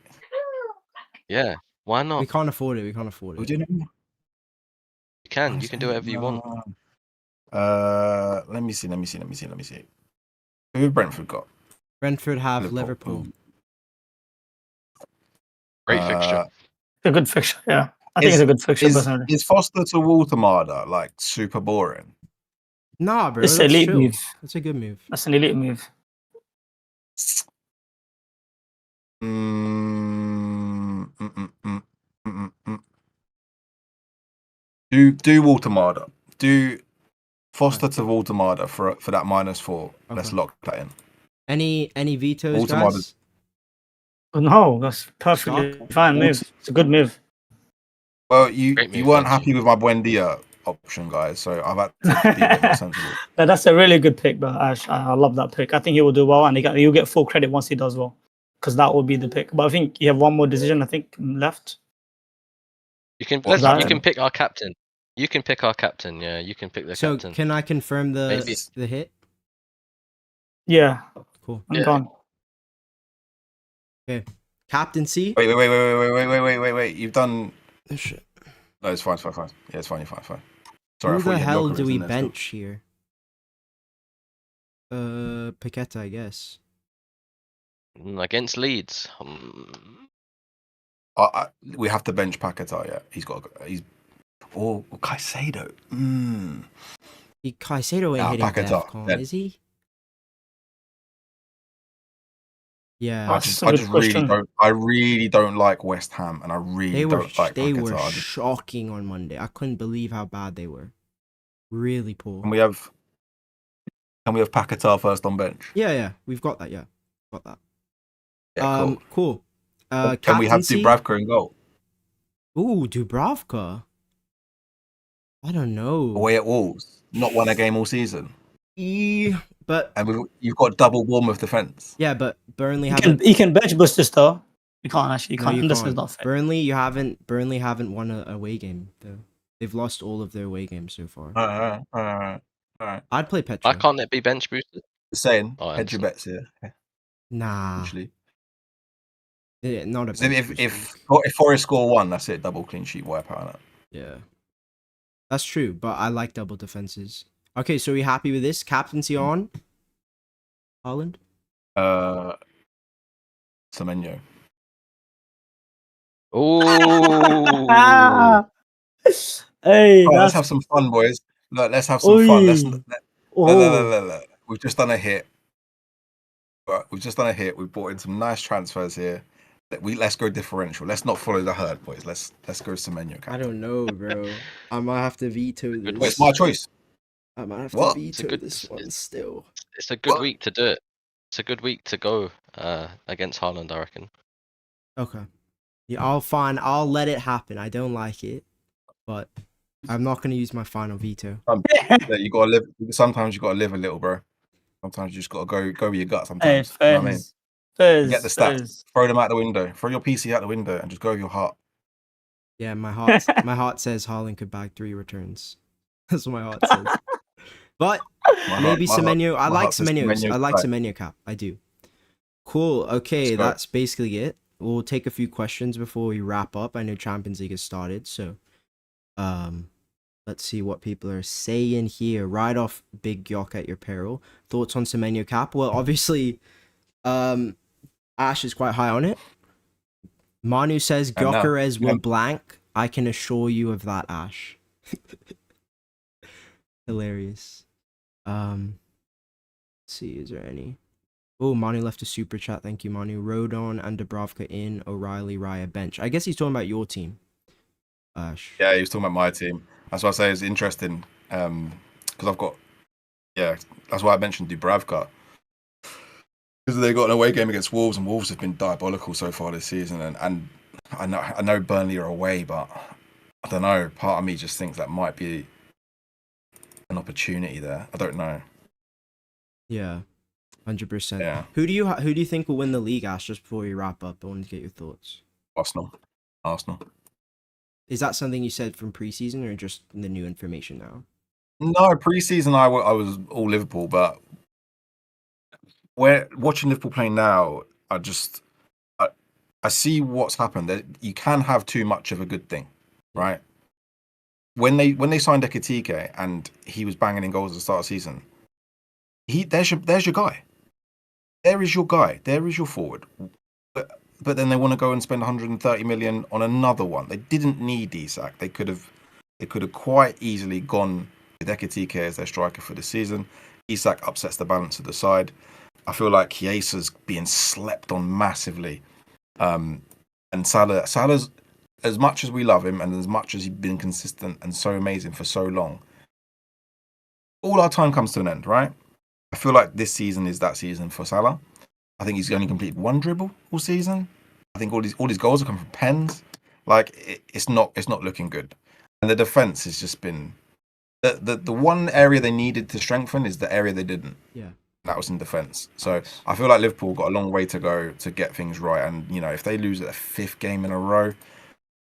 S3: Yeah, why not?
S1: We can't afford it.
S3: You can do whatever you want.
S2: Let me see. Who have Brentford got?
S1: Brentford have Liverpool.
S3: Great fixture.
S4: It's a good fixture, yeah. I think it's a good fixture, personally.
S2: Is Foster to Watermarder like super boring?
S1: Nah, bro.
S4: It's an elite move.
S1: That's a good move.
S4: That's an elite move.
S2: Do Watermarder. Do Foster to Watermarder for that -4. Okay. Let's lock that in.
S1: Any vetoes, guys?
S4: No, that's perfectly fine move. It's a good move.
S2: Well, you weren't happy with my Buendia option, guys, so I've had to be a bit more sensible.
S4: That's a really good pick, but Ash, I love that pick. I think he will do well, and you'll get full credit once he does well, because that will be the pick. But I think you have one more decision, I think, left.
S3: You can pick our captain. You can pick our captain. Yeah, you can pick the captain.
S1: So can I confirm the hit?
S4: Yeah.
S1: Cool.
S4: I'm gone.
S1: Okay. Captaincy.
S2: Wait. You've done.
S1: Oh, shit.
S2: No, it's fine. Yeah, it's fine. Sorry.
S1: Who the hell do we bench here? Paquetá, I guess.
S3: Against Leeds.
S2: We have to bench Paquetá. Yeah, he's Caicedo.
S1: Caicedo ain't hitting Defcon, is he? Yeah,
S2: I really don't like West Ham, and I really don't like Paquetá.
S1: They were shocking on Monday. I couldn't believe how bad they were. Really poor.
S2: Can we have Paquetá first on bench?
S1: Yeah, we've got that. Yeah, got that.
S2: Yeah,
S1: cool.
S2: Can we have
S1: captaincy.
S2: Dubravka in goal?
S1: Ooh, Dubravka. I don't know.
S2: Away at Wolves. Not won a game all season.
S1: But
S2: And you've got double Bournemouth defence.
S1: yeah, but Burnley
S4: You
S1: haven't.
S4: can bench boosters though. You can't actually. You
S1: No,
S4: can't.
S1: you
S4: Anderson's
S1: can't.
S4: not fair.
S1: Burnley haven't won a away game though. They've lost all of their away games so far.
S2: All right.
S1: I'd play
S3: Why
S1: Petra.
S3: can't it be bench boosted?
S2: Just saying,
S3: Oh, I
S2: hedge your
S3: understand.
S2: bets here.
S1: Nah,
S2: Actually,
S1: not a
S2: 'Cause
S1: bench
S2: if
S1: booster.
S2: Forest score one, that's it. Double clean sheet wipeout.
S1: Yeah, that's true. But I like double defenses. Okay, so we happy with this captaincy on Holland?
S2: Semenyo.
S3: Oh,
S4: Hey,
S2: Right, let's
S4: that's.
S2: have some fun, boys. Look, let's have some fun. Look. We've just done a hit. Right, we've just done a hit. We've brought in some nice transfers here. Let's go differential. Let's not follow the herd, boys. Let's go Semenyo.
S1: I don't know, bro. I might have to veto
S3: Good
S1: this.
S2: Wait, it's my choice.
S1: I might have
S2: What?
S1: to
S3: It's a
S1: veto
S3: good-
S1: this one still.
S3: it's a good
S2: What?
S3: week to do it. It's a good week to go against Haaland, I reckon.
S1: Okay. Yeah, I'll let it happen. I don't like it, but I'm not gonna use my final veto.
S2: Yeah, you gotta live. Sometimes you gotta live a little, bro. Sometimes you just gotta go with your gut.
S4: Hey,
S2: Sometimes, you know what I mean?
S4: Fairs,
S2: Get the stats, throw them out the window, throw your PC out the window, and just go with your heart.
S1: Yeah, my heart says Haaland could bag 3 returns. That's what my heart says. But maybe Semenyo. I like Semenyo. I like Semenyo cap. I do. Cool. Okay,
S2: Let's go.
S1: that's basically it. We'll take a few questions before we wrap up. I know Champions League has started, so let's see what people are saying here. Right off Big Yok at your peril. Thoughts on Semenyo cap? Well, obviously, Ash is quite high on it. Manu says
S2: And now-
S1: Gyökeres will blank. I can assure you of that, Ash. Hilarious. Let's see, is there any? Oh, Manu left a super chat. Thank you, Manu. Rodon and Dubravka in, O'Reilly, Raya bench. I guess he's talking about your team, Ash.
S2: Yeah, he was talking about my team. That's why I say it's interesting. Because I've got, that's why I mentioned Dubravka. Because they got an away game against Wolves, and Wolves have been diabolical so far this season. And I know Burnley are away, but I don't know. Part of me just thinks that might be an opportunity there. I don't know.
S1: Yeah, 100%.
S2: Yeah.
S1: Who do you think will win the league, Ash? Just before we wrap up, I wanted to get your thoughts.
S2: Arsenal.
S1: Is that something you said from preseason or just the new information now?
S2: No, pre-season I was all Liverpool, but we're watching Liverpool play now. I see what's happened. That you can have too much of a good thing, right? When they signed Ekitike and he was banging in goals at the start of the season, there's your guy. There is your guy. There is your forward. But then they want to go and spend 130 million on another one. They didn't need Isak. They could have quite easily gone with Ekitike as their striker for the season. Isak upsets the balance of the side. I feel like Chiesa's being slept on massively. And Salah's, as much as we love him and as much as he's been consistent and so amazing for so long, all our time comes to an end, right? I feel like this season is that season for Salah. I think he's only completed 1 dribble all season. I think all these goals have come from pens. Like it's not looking good. And the defense has just been the one area they needed to strengthen is the area they didn't.
S1: Yeah.
S2: That was in defense. So I feel like Liverpool got a long way to go to get things right. And you know, if they lose a 5th game in a row,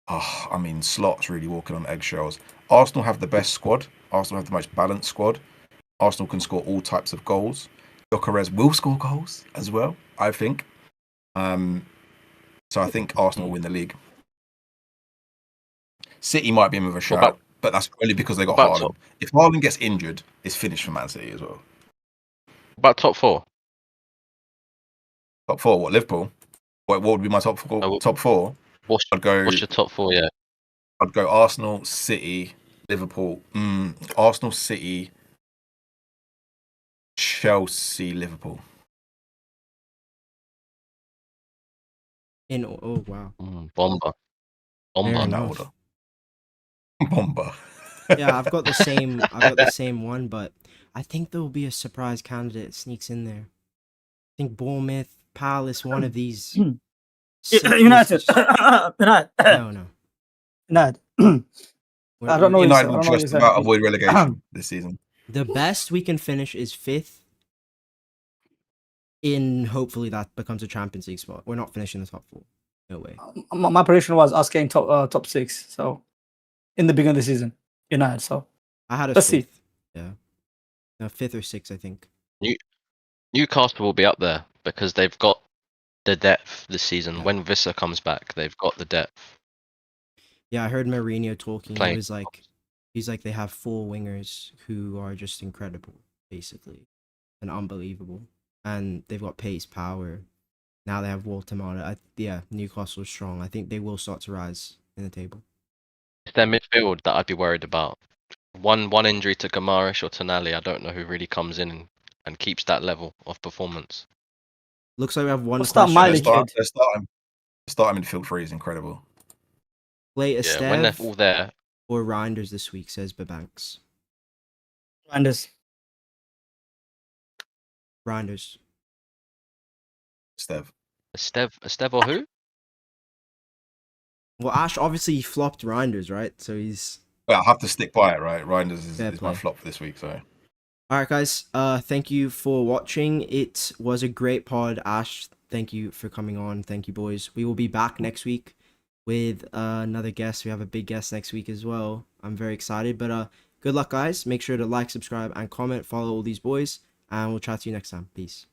S2: I mean, Slot's really walking on eggshells. Arsenal have the best squad. Arsenal have the most balanced squad. Arsenal can score all types of goals. Gyökeres will score goals as well, I think. So I think Arsenal will win the league. City might be in with a shout, but that's only because they got Haaland. If Haaland gets injured, it's finished for Man City as well.
S3: About top 4?
S2: Top 4, what, Liverpool? What would be my top 4? Top 4?
S3: What's your top 4, yeah?
S2: I'd go Arsenal, City, Liverpool. Arsenal, City, Chelsea, Liverpool.
S1: Oh wow.
S3: Bomber.
S1: Fair
S2: In that
S1: enough.
S2: order. Bomber.
S1: Yeah, I've got the same one, but I think there will be a surprise candidate sneaks in there. I think Bournemouth, Palace, one of these.
S4: United. United.
S1: No.
S4: United.
S1: We're-
S4: I don't know.
S2: United
S4: I
S2: will
S4: don't know
S2: just
S4: what you
S2: about
S4: said.
S2: avoid relegation this season.
S1: The best we can finish is 5th. In hopefully that becomes a Champions League spot. We're not finishing the top 4. No way.
S4: My prediction was us getting top 6. So in the beginning of the season, United. So
S1: I had us
S4: let's
S1: 5th.
S4: see.
S1: Yeah. No, 5th or 6th, I think.
S3: Newcastle will be up there because they've got the depth this season.
S1: Yeah.
S3: When Vissa comes back, they've got the depth.
S1: Yeah, I heard Mourinho talking.
S3: Playing.
S1: He's like they have 4 wingers who are just incredible, basically, and unbelievable. And they've got pace, power. Now they have Walter Mata. Yeah, Newcastle is strong. I think they will start to rise in the table.
S3: It's their midfield that I'd be worried about. One injury to Gamarish or Tonali, I don't know who really comes in and keeps that level of performance.
S1: Looks like we have one
S4: What's that
S1: question.
S4: mileage?
S2: Their starting midfield 3 is incredible.
S1: Play
S3: Yeah, when they're
S1: Esteve
S3: all there,
S1: or Reinders this week, says Babanks.
S4: Reinders.
S1: Reinders.
S2: Steph.
S3: Esteve or who?
S1: Well, Ash obviously flopped Reinders, right? So he's...
S2: Well, I have to stick by it, right? Reinders
S1: Fair
S2: is my
S1: play.
S2: flop this week, so.
S1: Alright guys, thank you for watching. It was a great pod. Ash, thank you for coming on. Thank you, boys. We will be back next week with another guest. We have a big guest next week as well. I'm very excited, but good luck, guys. Make sure to like, subscribe, and comment. Follow all these boys, and we'll chat to you next time. Peace.